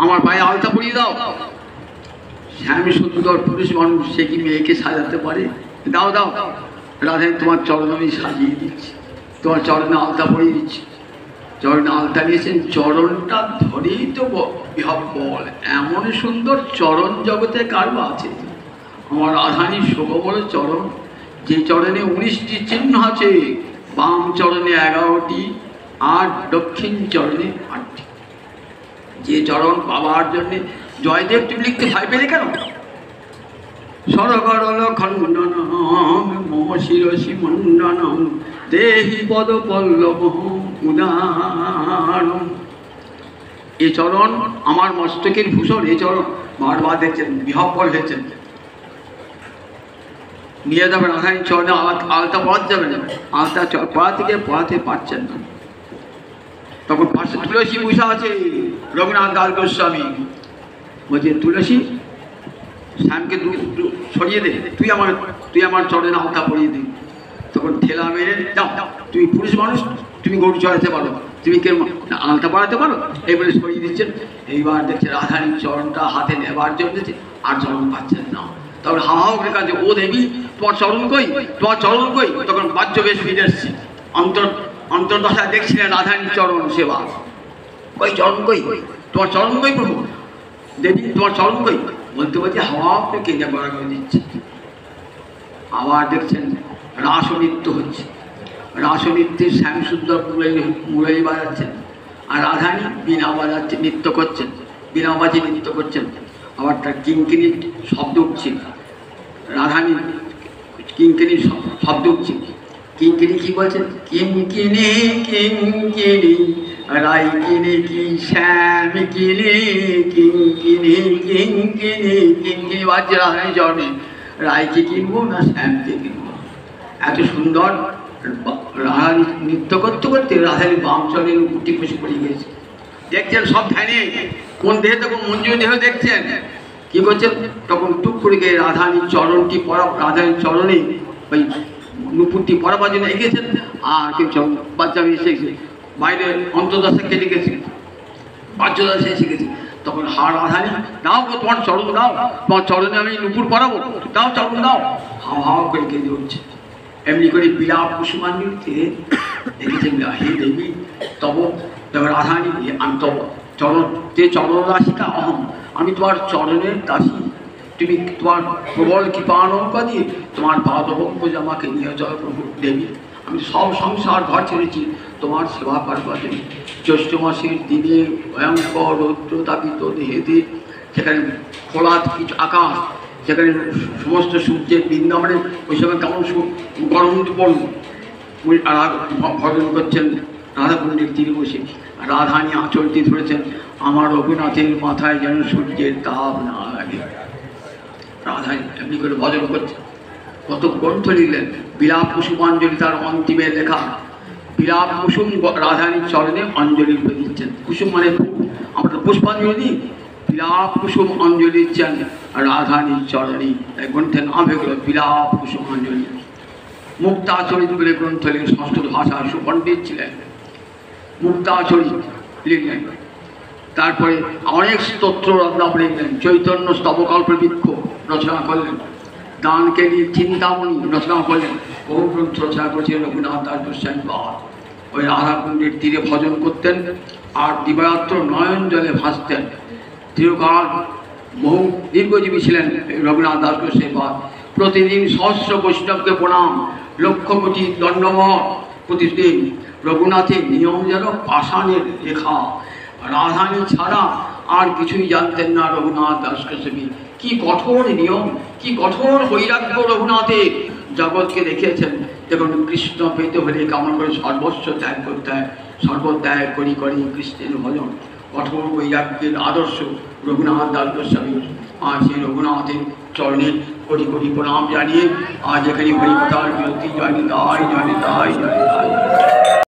A: আমার পায়ে আলতা পরিয়ে দাও। শ্যামসুন্দর পুরুষ মানুষ, সে কি মেয়েকে সাজাতে পারে? দাও দাও, রাধারানী তোমার চরণ আমি সাজিয়ে দিচ্ছি, তোমার চরণে আলতা পরিয়ে দিচ্ছি। চরণে আলতা নিয়েছেন, চরণটা ধরেই তো বিহব্বল। এমন সুন্দর চরণ জগতে কার বা আছে? আমার রাধারানীর শোভবল চরণ, যে চরণে 19টি চিহ্ন আছে, বাম চরণে 11টি আর দক্ষিণ চরণে 8টি। যে চরণ পাবার জন্যে জয়দেব তুমি লিখতে ভয় পেলে কেন? সরগরল খণ্ডনম মম শিরসি মণ্ডনম দেহি পদ পল্লব উদারম। এ চরণ আমার মস্তকের ভূষণ। এ চরণ বারবার দেখছেন বিহব্বল হয়েছেন। নিয়ে যাবেন রাধারানীর চরণে আলতা পড়াতে যাবেন, আলতা পড়াতে পারছেন না। তখন পাশে তুলসী বসে আছে। রঘুনাথ দাস গোস্বামী বলছে তুলসী শ্যামকে সরিয়ে দে, তুই আমার চরণে আলতা পরিয়ে দে। তখন ঠেলা মেরে যাও, তুমি পুরুষ মানুষ, তুমি গরু চড়াতে পারো, তুমি কে আলতা পড়াতে পারো, এইবারে সরিয়ে দিচ্ছেন। এইবার দেখছে রাধারানীর চরণটা হাতে নেবার জন্য আর চরণ পাচ্ছেন না। তখন হাওয়া করে কাছে ও দেবী তোমার চরণ কই, তোমার চরণ কই। তখন বাহ্য বেশ ফিরে এসছি। অন্তর্দশায় দেখছিলেন রাধারানীর চরণ সেবা। কই চরণ কই, তোমার চরণ কই প্রভু, দেবী তোমার চরণ কই। বলতে বলছে হাওয়া কেঁদে বড় করে দিচ্ছে। আবার দেখছেন রাসনৃত্য হচ্ছে। রাসনৃত্যে শ্যামসুন্দর মুরলী বাজাচ্ছেন আর রাধারানী বীণা বাজাচ্ছে, নৃত্য করছেন, বীণা বাজিয়ে নৃত্য করছেন। আবার তার কিঙ্কিনির শব্দ উঠছে, রাধারানী কিঙ্কিনির শব্দ উঠছে। কিঙ্কিনি কি বলছেন? কিঙ্কিনি কিঙ্কিনি রাই কিনে কি শ্যাম কিনে কিঙ্কিনি কিঙ্কিনি। কিঙ্কিনি বাজছে রাধারানী চরণে। রায়কে কিনবো না শ্যামকে কিনবো? এত সুন্দর রাধারানী নৃত্য করতে করতে রাধারানী বাম চরণের উপরটি খসে পড়ে গেছে। দেখছেন সব ধ্যানে, কোন দেহে তখন মঞ্জুর দেহ দেখছেন। কি করছেন? তখন টুক করে গিয়ে রাধারানীর চরণটি পরা, রাধারানীর চরণে ওই নুপুরটি পরাবার জন্য এগিয়েছেন। আর কেউ বাচ্চা এসে গেছে, বাইরে অন্তর্দশা কেটে গেছে, বাহ্যদশা এসে গেছে। তখন রাধারানী দাও গো তোমার চরণ দাও, তোমার চরণে আমি নুপুর পরাবো, দাও চরণ দাও। হাওয়া করে কেঁদে উঠছে। এমনি করে বিলাপ কুসুমাঞ্জলিতে দেখেছেন হে দেবী তব রাধারানী আমি তব চরণ যে চরণ রাশিকা অহম, আমি তোমার চরণের দাসী। তুমি তোমার প্রবল কৃপানৌকা দিয়ে তোমার পাদপঙ্কজ আমাকে নিয়ে যাও প্রভু দেবী। আমি সব সংসার ঘর ছেড়েছি তোমার সেবা করবার জন্য। জ্যৈষ্ঠ মাসের দিনে ভয়ঙ্কর রৌদ্রতাপিত দেহেতে, সেখানে খোলা কিছু আকাশ, সেখানে সমস্ত সূর্যের বৃন্দাবনে ওই সময় কেমন গরম পড়ল। ভজন করছেন রাধাকুণ্ডের তীরে বসে, রাধারানী আঁচলটি ধরেছেন। আমার রঘুনাথের মাথায় যেন সূর্যের তাপ না লাগে। রাধারানী এমনি করে ভজন করছেন। কত গ্রন্থ লিখলেন। বিলাপ কুসুমাঞ্জলি তার অন্তিমে লেখা। বিলাপ কুসুম রাধারানীর চরণে অঞ্জলি করে দিচ্ছেন। কুসুম মানে আমরা পুষ্পাঞ্জলি দিই, বিলাপ কুসুম অঞ্জলি দিচ্ছেন রাধারানীর চরণে। তাই গ্রন্থের নাম হয়ে গেল বিলাপ কুসুমাঞ্জলি। মুক্তাচরিত বলে গ্রন্থ লিখলেন, সংস্কৃত ভাষার সুপণ্ডিত ছিলেন, মুক্তাচরিত লিখলেন। তারপরে অনেক স্তোত্র রত্নাবলী লিখলেন। চৈতন্য স্তবকল্প বৃক্ষ রচনা করলেন। দানকে নিয়ে চিন্তামণি রচনা করলেন। বহু গ্রন্থ রচনা করেছিলেন রঘুনাথ দাস গোস্বামী বাবা। ওই রাধাকুণ্ডের তীরে ভজন করতেন আর দিবারাত্র নয়ন জলে ভাসতেন। দীর্ঘকাল বহু দীর্ঘজীবী ছিলেন রঘুনাথ দাস গোস্বামী বাবা। প্রতিদিন সহস্র বৈষ্ণবকে প্রণাম, লক্ষ কোটি দণ্ডমত। প্রতিদিন রঘুনাথের নিয়ম যেন পাষাণের রেখা। রাধানী ছাড়া আর কিছুই জানতেন না রঘুনাথ দাস গোস্বামী। কি কঠোর নিয়ম, কি কঠোর বৈরাগ্য রঘুনাথের। জগৎকে দেখিয়েছেন, দেখুন কৃষ্ণ পেতে হলে কেমন করে সর্বস্ব ত্যাগ করতে হয়। সর্বত্যাগ করি করি কৃষ্ণের ভজন, কঠোর বৈরাগ্যের আদর্শ রঘুনাথ দাস গোস্বামী। আজ সেই রঘুনাথের চরণে কোটি কোটি প্রণাম জানিয়ে আজ এখানে হরিকথার বিরতি। জয় নিতাই, জয় নিতাই, জয় নিতাই।